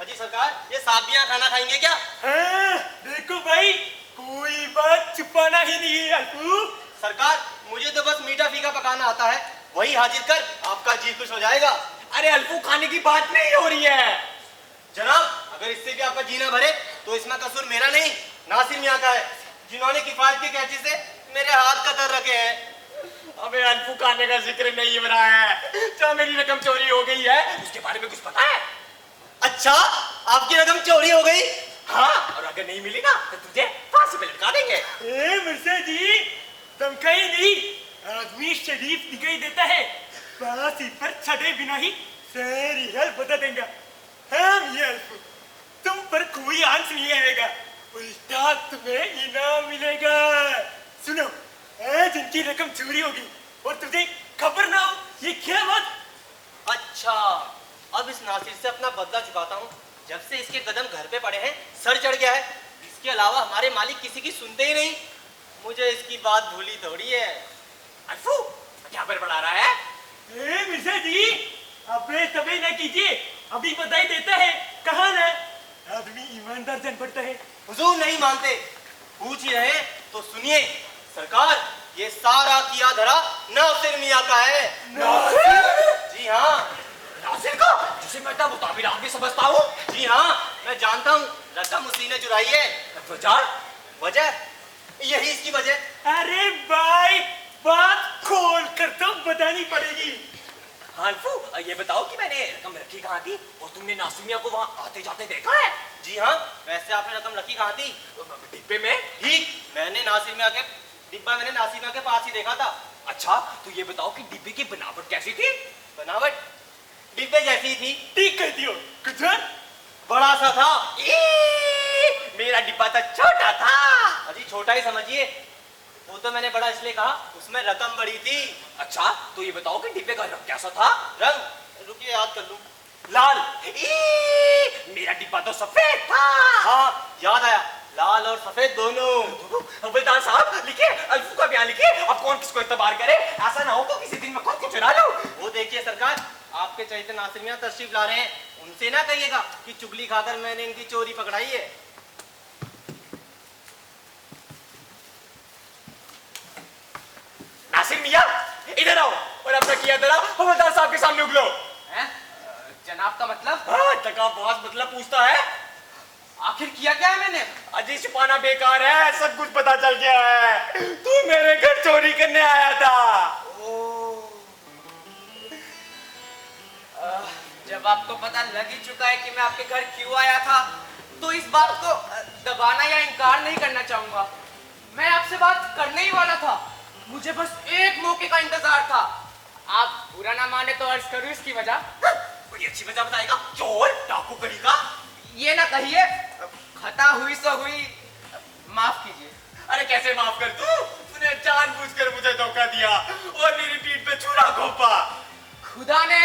अजी सरकार, ये साहब भी यहाँ खाना खाएंगे क्या? हाँ, देखो भाई, कोई बात छुपाना ही नहीं है अल्फू। सरकार, मुझे तो बस मीठा फीका पकाना आता है, वही हाजिर कर आपका जी खुश हो जाएगा। अरे अल्फू, खाने की बात नहीं हो रही है। जनाब, अगर इससे भी आपका जी ना भरे तो इसमें कसूर मेरा नहीं, नासिर मियां का है, जिन्होंने किफायत के कैंची से मेरे हाथ कतर रखे हैं। अबे अल्फू, खाने का जिक्र नहीं हो रहा है। जो मेरी रकम चोरी हो गई है, उसके बारे में कुछ पता है? अच्छा, आपकी रकम चोरी हो गई? हाँ, और अगर नहीं मिली ना तो तुझे फांसी पे लटका देंगे। ए मिर्जा जी, धमकाई नहीं, आदमी शरीफ दिखाई देता है, फांसी पर चढ़े बिना ही सारी हाल बता देगा। हम ये अल्फू, तुम पर कोई आंच नहीं आएगा, उल्टा तुम्हें इनाम मिलेगा। सुनो, आज इनकी रकम चोरी होगी और तुझे खबर ना हो, ये क्या बात? अच्छा, अब इस नासिर से अपना बदला चुकाता हूँ। जब से इसके कदम घर पे पड़े हैं, सर चढ़ गया है। इसके अलावा हमारे मालिक किसी की सुनते ही नहीं। मुझे इसकी बात भूली थोड़ी है। अल्फू, क्या बड़बड़ा रहा है? ए मिर्जा जी, अपने तबे न कीजिए, अभी बताई देता है। कहाँ ना आदमी ईमानदार जन पड़ता है। हुजूर नहीं मानते, पूछ ही रहे तो सुनिए। सरकार, ये सारा किया धरा नासिर मियां का है। नासिर? जी हाँ। नासिर को? नासिर मेहता वो ताबीर आप भी समझता हूँ। जी हाँ, मैं जानता हूँ रकम उसी ने चुराई है। वजह यही इसकी वजह। अरे भाई बात खोल कर तो बतानी पड़ेगी। हानफू, ये बताओ कि मैंने रकम रखी कहाँ थी और तुमने नासिर मियां को वहाँ आते जाते देखा है? जी हाँ, वैसे आपने रकम रखी कहाँ थी? डिब्बे में। ठीक, मैंने नासिर मियां के पास ही देखा था। अच्छा, तो ये बताओ कि डिब्बे की बनावट कैसी थी? बनावट डिब्बे जैसी थी। ठीक कहती हो। किधर? बड़ा सा था। मेरा डिब्बा तो छोटा था। अजी छोटा ही समझिए, वो तो मैंने बड़ा इसलिए कहा उसमें रकम बड़ी थी। अच्छा, तो ये बताओ कि डिब्बे का रंग कैसा था? रंग रुकिए याद कर लूं। लाल। मेरा डिब्बा तो सफेद था। हाँ याद आया, लाल और सफेद दोनों। हवलदार साहब लिखिए, अल्फू का बयान लिखिए। अब कौन किसको इत्तेबार करे, ऐसा ना हो तो किसी दिन मैं खुद को चुरा लूं। वो देखिए सरकार, आपके चहेते नासिर मियां तशरीफ ला रहे हैं, उनसे ना कहिएगा कि चुगली खाकर मैंने इनकी चोरी पकड़ाई है। नासिर मियां इधर आओ और अपना किया जरा हवलदार साहब के सामने उगलो। जनाब का मतलब? हाँ, टकाबाज मतलब पूछता है। आखिर किया क्या है मैंने? अजी छुपाना बेकार है, सब कुछ पता चल गया है। तू मेरे घर चोरी करने आया था। जब आपको पता लग ही चुका है कि मैं आपके घर क्यों आया था, तो इस बात को दबाना या इनकार नहीं करना चाहूंगा। मैं आपसे बात करने ही वाला था, मुझे बस एक मौके का इंतजार था। आप बुरा ना माने तो अर्ज करूं इसकी वजह? बड़ी अच्छी वजह बताएगा। चोर डाकू करेगा? ये ना कहिए, खता हुई सो हुई, माफ कीजिए। अरे कैसे माफ कर दूं? तूने जानबूझकर मुझे धोखा दिया और मेरी पीठ पे छुरा घोंपा। खुदा ने,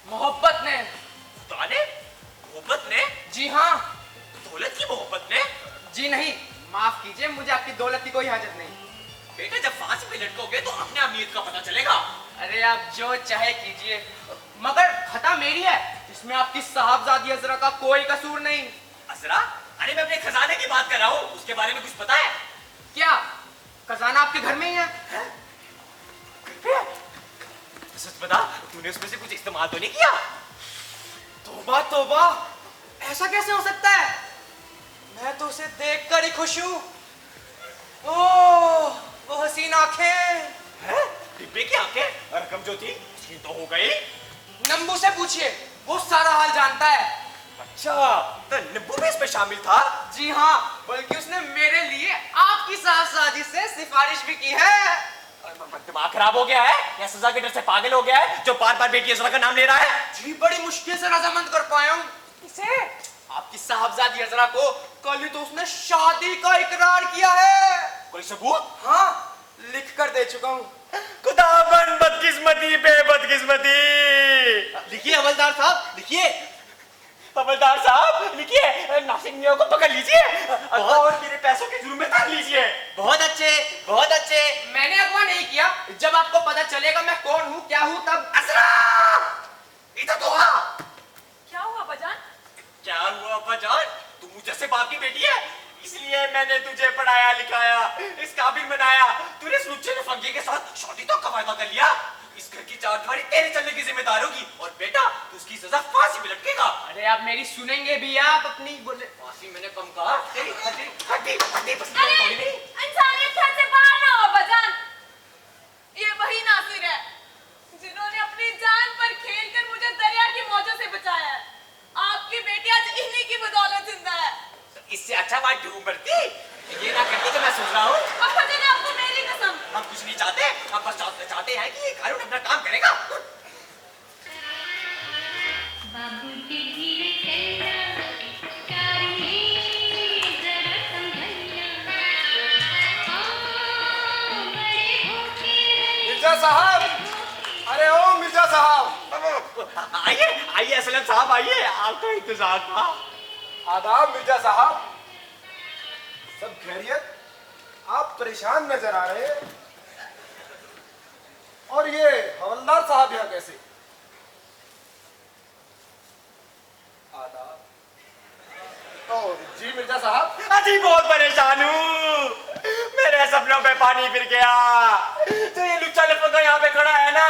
मोहब्बत ने। खुदा ने? मोहब्बत ने? जी हाँ। दौलत की मोहब्बत ने? जी नहीं, माफ कीजिए, मुझे आपकी दौलत की कोई हाजत नहीं। बेटा जब फांसी पे लटकोगे तो अपने आप नीयत का पता चलेगा। अरे आप जो चाहे कीजिए, मगर खता मेरी है, इसमें आपकी साहबजादी अजरा का कोई कसूर नहीं। अजरा? अरे मैं अपने खजाने की बात कर रहा हूँ, उसके बारे में कुछ पता है? क्या खजाना आपके घर में ही है? सच बता, तूने उसमें से कुछ इस्तेमाल तो नहीं किया? तौबा तौबा, ऐसा कैसे हो सकता है? मैं तो उसे देखकर ही खुश हूँ। ओह, वो हसीन आंखें। हैं? डिब्बे की आंखें? रकम जो थी उसकी तो हो गई। नंबू से पूछिए, वो सारा हाल जानता है। अच्छा, तो नब्बू भी इसमें शामिल था? जी हाँ, बल्कि उसने मेरे लिए आपकी साहबजादी से सिफारिश भी की है। दिमाग खराब हो गया है या सजा के डर से पागल हो गया है जो बार बार बेटी अजरा का नाम ले रहा है? जी बड़ी मुश्किल से रजामंद कर पाया हूँ। किसे? आपकी साहबजादी अजरा को। कल ही तो उसने शादी का इकरार किया है। कोई सबूत? हाँ, लिख कर दे चुका हूँ। खुदाबंद बदकिस्मती पे बदकिस्मती। लिखिए हवलदार साहब, लिखिए। हवलदार साहब लिखिए, नासिर मियां को पकड़ लीजिए और मेरे पैसों की जुर्म में डाल लीजिए। बहुत अच्छे, बहुत अच्छे। मैंने अगवा नहीं किया, जब आपको पता चलेगा मैं कौन हूँ क्या हूँ तब। असरा! इधर तो आ। क्या हुआ बजान? क्या हुआ बजान? तू मुझ जैसे बाप की बेटी है, इसलिए मैंने तुझे पढ़ाया लिखाया, इस काबिल बनाया। तूने इस लुच्चे फंगे के साथ शादी तक का वायदा कर लिया। इस घर की चारदीवारी तेरे चलने की जिम्मेदार होगी और बेटा तू उसकी सजा फांसी पे लटकेगा। अरे आप मेरी सुनेंगे भी, आप अपनी बोले। फांसी मैंने कम कहा। तेरी हड्डी हड्डी हड्डी बस अरे थोड़ी नहीं। इंसानियत घर से बाहर ना हो बजान। ये वही नासिर है जिन्होंने अपनी जान पर खेलकर मुझे दरिया की मौजों से बचाया है। आपकी बेटी आज इन्हीं की बदौलत जिंदा है। इससे अच्छा बात क्यों बढ़ती? ये ना करती तो मैं सोच रहा हूँ। अब बजान आपको मेरी कसम। हम कुछ नहीं चाहते, हम बस चाहते हैं कि ये कानून अपना काम करेगा। बाबू के धीरे चलना, प्यारी जरा संभलना, बड़े होके मिर्जा साहब, अरे ओ मिर्जा साहब। आइए आइए असलम साहब आइए, आपका इंतजार था। आदाब मिर्जा साहब। सब खैरियत? आप परेशान नजर आ रहे हैं। और ये हवलदार साहब यहाँ कैसे? आदाब। और जी मिर्जा साहब। अजी बहुत परेशान हूँ। मेरे सपनों पे पानी फिर गया। तो ये लुच्चा लफंगा यहाँ पे खड़ा है ना,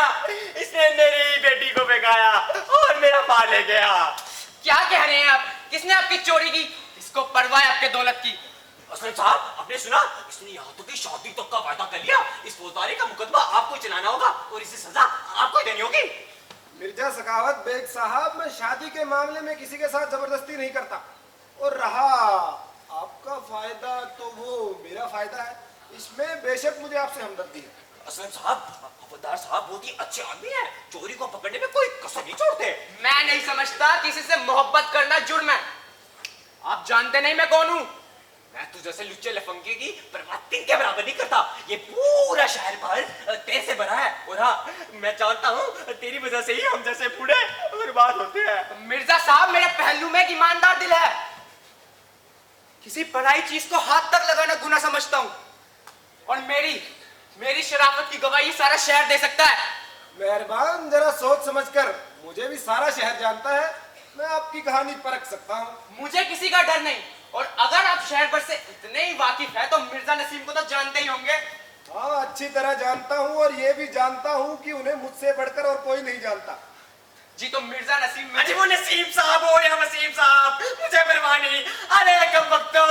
इसने मेरी बेटी को बेगाया और मेरा माल ले गया। क्या कह रहे हैं आप? किसने आपकी चोरी की? इसको परवाह है आपके दौलत की। असलम साहब, आपने सुना? इसने यहाँ तो की शादी तक का वादा कर लिया। इस फौजदारी का मुकदमा आपको चलाना होगा और इसे सजा आपको देनी होगी। मिर्जा सखावत बेग साहब, मैं शादी के मामले में किसी के साथ जबरदस्ती नहीं करता। और रहा आपका फायदा, तो वो मेरा फायदा है, इसमें बेशक मुझे आपसे हमदर्दी है। असलम साहब, वफादार साहब बहुत ही अच्छे आदमी हैं। चोरी को पकड़ने में कोई कसर नहीं छोड़ते। मैं नहीं समझता किसी से मोहब्बत करना जुर्म है। आप जानते नहीं मैं कौन हूँ। मैं तो जैसे लुच्चे लफंगे की परवाह तीन के बराबर नहीं करता। ये पूरा शहर भर तेरे से भरा है। और हाँ, मैं जानता हूँ तेरी वजह से ही हम जैसे बूढ़े बर्बाद होते हैं। मिर्जा साहब, मेरे पहलू में एक ईमानदार दिल है। किसी पराई चीज को हाथ तक लगाना गुनाह समझता हूँ। और मेरी शराफत की गवाही सारा शहर दे सकता है। मेहरबान, जरा सोच समझकर। मुझे भी सारा शहर जानता है, मैं आपकी कहानी परख सकता हूँ। मुझे किसी का डर नहीं। और अगर आप शहर भर से इतने ही वाकिफ है तो मिर्जा नसीम को तो जानते ही होंगे। हाँ, अच्छी तरह जानता हूँ और ये भी जानता हूँ कि उन्हें मुझसे बढ़कर और कोई नहीं जानता। जी तो मिर्जा नसीम अजी वो नसीम साहब हो या वसीम साहब, मुझे मेहरबानी। अरे कम वक्तो,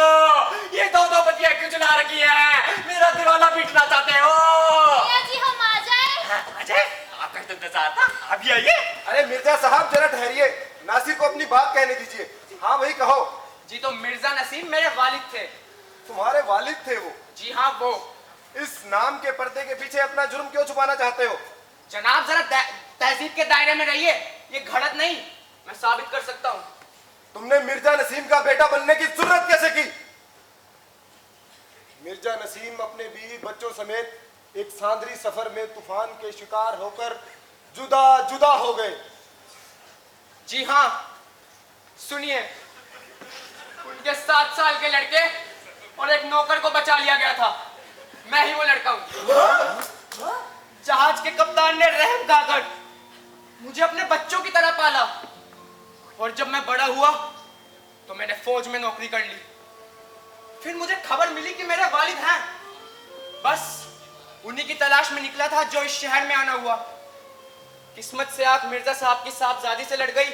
ये दो बतिया क्यों चला रखी है? मेरा दिवाला पीटना चाहते हो? जी हम आ जाए? अजय, आपका तो इंतजार था, अभी आइए। अरे मिर्जा साहब, जरा ठहरिए, नासिर को अपनी बात कहने दीजिए। हाँ भाई, कहो। जी तो मिर्जा नसीम मेरे वालिद थे। तुम्हारे वालिद थे वो? जी हाँ, वो। इस नाम के पर्दे के पीछे अपना जुर्म क्यों छुपाना चाहते हो? जनाब, जरा तहजीब के दायरे में रहिए। ये घड़त नहीं, मैं साबित कर सकता हूँ। तुमने मिर्जा नसीम का बेटा बनने की जुर्रत कैसे की? मिर्जा नसीम अपने बीवी बच्चों समेत एक सांदरी सफर में तूफान के शिकार होकर जुदा जुदा हो गए। जी हाँ, सुनिए, उनके 7 साल के लड़के और एक नौकर को बचा लिया गया था। मैं ही वो लड़का हूँ। जहाज के कप्तान ने रहम खाकर मुझे अपने बच्चों की तरह पाला। और जब मैं बड़ा हुआ तो मैंने फौज में नौकरी कर ली। फिर मुझे खबर मिली कि मेरे वालिद हैं। बस उन्हीं की तलाश में निकला था जो इस शहर में आना हुआ। किस्मत से आंख मिर्जा साहब की साहबजादी से लड़ गई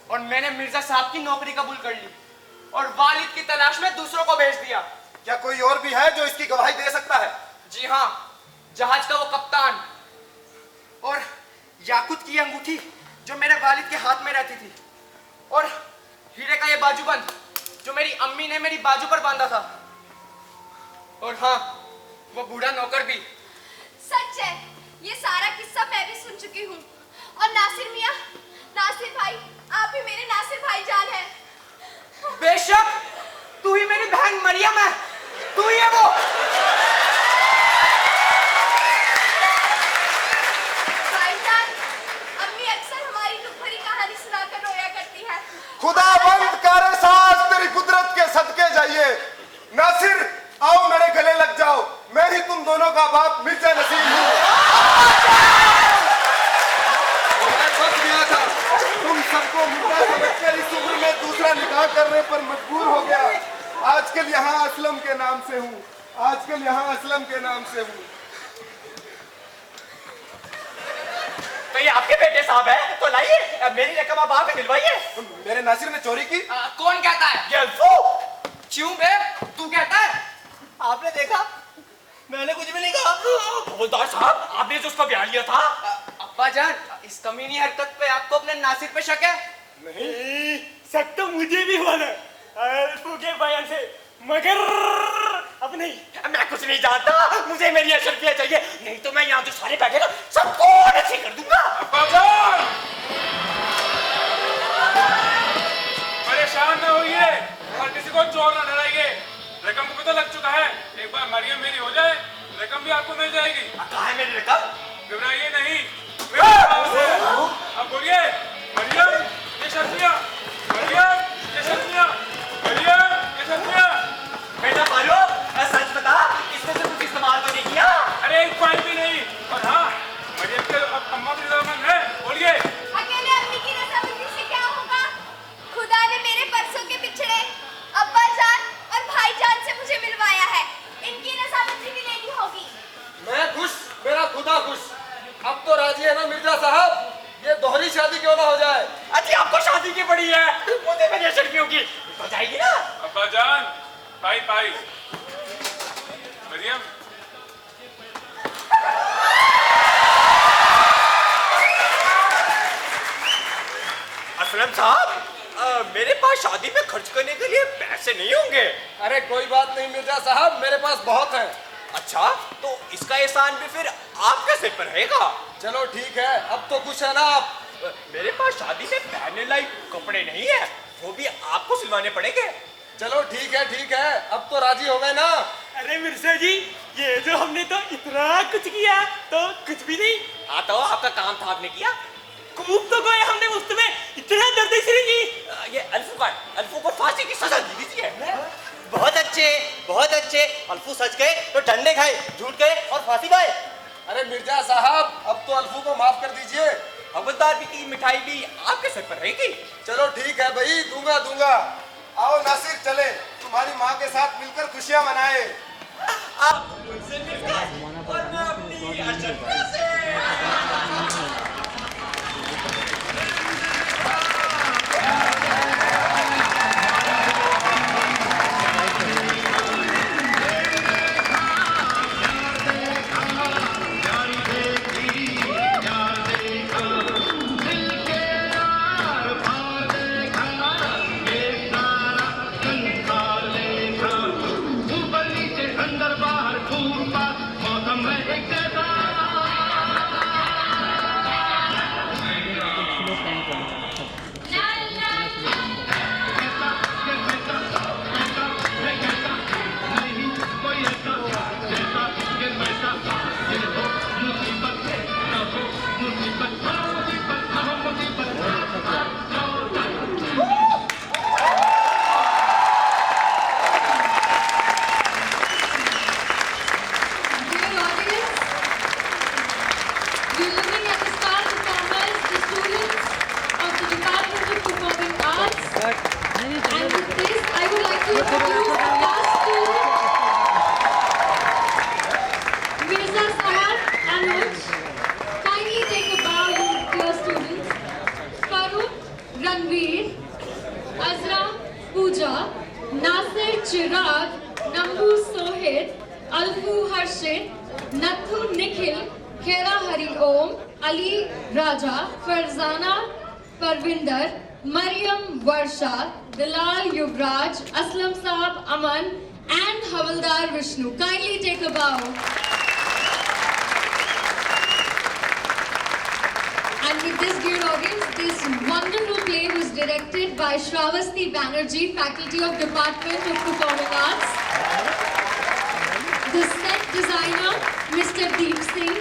और मैंने मिर्जा साहब की नौकरी कबूल कर ली और वालिद की तलाश में दूसरों को भेज दिया। क्या कोई और भी है जो इसकी गवाही दे सकता है? जी हाँ, जहाज का वो कप्तान और याकुत की अंगूठी जो मेरे वालिद के हाथ में रहती थी और हीरे का ये बाजूबंद जो मेरी अम्मी ने मेरी बाजू पर बांधा था। और हाँ, वो बूढ़ा नौकर भी। सच है, ये सारा किस्सा मैं भी सुन चुकी हूँ। और नासिर मियाँ, नासिर भाई, आप ही मेरे नासिर भाईजान हैं। बेशक, तू ही मेरी बहन मरियम है, तू ही है वो। भाईजान, अम्मी अक्सर हमारी दुखभरी कहानी सुनाकर रोया करती है। खुदाबंद कार साज तेरी कुदरत के सदके जाइए। नासिर, आओ मेरे गले लग जाओ। मैं ही तुम दोनों का बाप मिर्जा नसीम हूँ। तुम सबको मुर्दा समझकर इस उम्र में दूसरा निकाह करने पर मजबूर हो गया। आजकल यहाँ असलम के नाम से हूँ। आजकल यहाँ असलम के नाम से हूँ। तो ये आपके बेटे साहब है, तो लाइए मेरी रकम आप आके दिलवाइए। मेरे नासिर ने चोरी की? कौन कहता है? क्यों बे, तू कहता है? आपने देखा? मैंने कुछ भी नहीं कहा। हवलदार साहब, आपने जो उसका बयान लिया था। अब्बा जान, इस कमीनी हरकत पे आपको अपने नासिर पे शक है? नहीं, शक तो मुझे भी हुआ है के बयान से, मगर अब नहीं, मैं कुछ नहीं जानता। मुझे मेरी अशरफिया चाहिए, नहीं तो मैं यहाँ जो सारे बैठे ना सबको नशे कर दूंगा। परेशान न होइए और किसी को चोर न डराइए। रकम को पता लग चुका है। एक बार मरियम मेरी हो जाए, रकम भी आपको मिल जाएगी। कहाँ है मेरी रकम? घबराइए नहीं। अब बोलिए, मरियम ये शर्फिया, मरियम ये शर्फिया, मरियम ये शर्फिया। बेटा मारो, सच बता, इसमें से कुछ इस्तेमाल तो नहीं किया? अरे एक पॉइंट भी नहीं। और हाँ, मरियम के अम्मा की रजामंद है। बोलिए। अकेले अम्मी की रजामंदी से क्या होगा? खुदा ने मेरे परसों के पिछड़े अब्बा जान और भाईजान से मुझे मिलवाया है। इनकी अब तो राजी है ना मिर्जा साहब? ये दोहरी शादी क्यों ना हो जाए? अजी आपको शादी की पड़ी है, मुझे मेरी लड़कियों की हो जाएगी ना। अब्बा जान, पाई पाई। मरियम, असलम साहब, मेरे पास शादी में खर्च करने के लिए पैसे नहीं होंगे। अरे कोई बात नहीं मिर्जा साहब, मेरे पास बहुत है। अच्छा, तो इसका एहसान भी फिर आपके सिर पर रहेगा। चलो ठीक है, अब तो खुश है ना आप? मेरे पास शादी में पहनने लायक कपड़े नहीं है, वो भी आपको सिलवाने पड़ेंगे। चलो ठीक है, अब तो राजी हो गए ना? अरे मिर्जा जी, ये जो हमने तो इतना कुछ किया तो कुछ भी नहीं। हाँ तो आपका काम था, आपने किया। कूद तो गए हमने मुफ्त में, इतना दर्द इसलिए की। ये अल्फू को फांसी की सजा दी दीजिए। बहुत अच्छे। अल्फू सच गए तो डंडे खाए, झूठ गए और फांसी पाए। अरे मिर्जा साहब, अब तो अल्फू को माफ कर दीजिए। हवलदार की मिठाई भी आपके सर पर रहेगी। चलो ठीक है भाई, दूंगा। आओ नासिर, चले तुम्हारी माँ के साथ मिलकर खुशियाँ मनाए। आप मुझसे मिलकर और मैं अपनी अर्चना से। Faculty of Department of Performing Arts. The set designer, Mr. Deep Singh.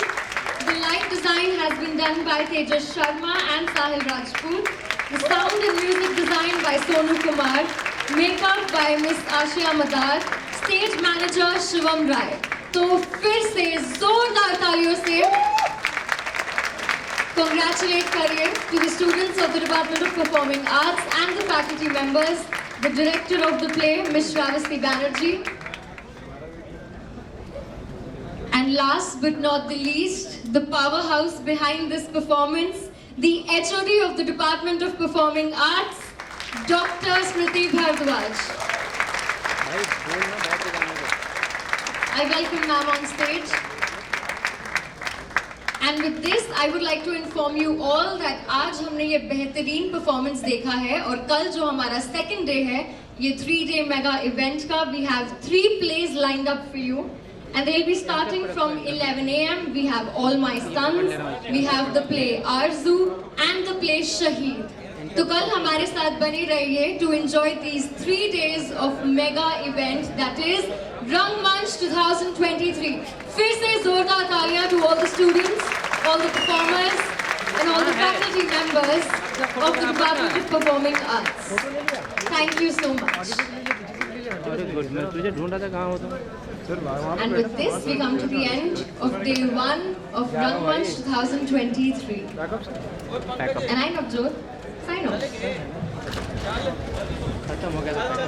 The light design has been done by Tejas Sharma and Sahil Rajput. The sound and music design by Sonu Kumar. Makeup by Miss Ashia Madar. Stage manager Shivam Rai. तो फिर से जोरदार तालियों से congratulate करिए to the students of the Department of Performing Arts and the faculty members, the director of the play, Ms. Shravasti Banerjee. And last but not the least, the powerhouse behind this performance, the HOD of the Department of Performing Arts, Dr. Smriti Bhardwaj. I welcome ma'am on stage. And with this, I would like to inform you all that आज हमने ये बेहतरीन performance देखा है और कल जो हमारा second day है, ये 3-day mega event का, we have 3 plays lined up for you. And they'll be starting from 11 AM. We have All My Sons, we have the play Arzu and the play Shaheed. तो कल हमारे साथ बने रहिए to enjoy these 3 days of mega event that is Rangmanch 2023. फिर से जोरदार तालियां to all the students, all the performers and all the faculty members of the Department of Performing Arts. Thank you so much. And with this, we come to the end of day 1 of Rangmanch 2023. And I, Navjot, sign off.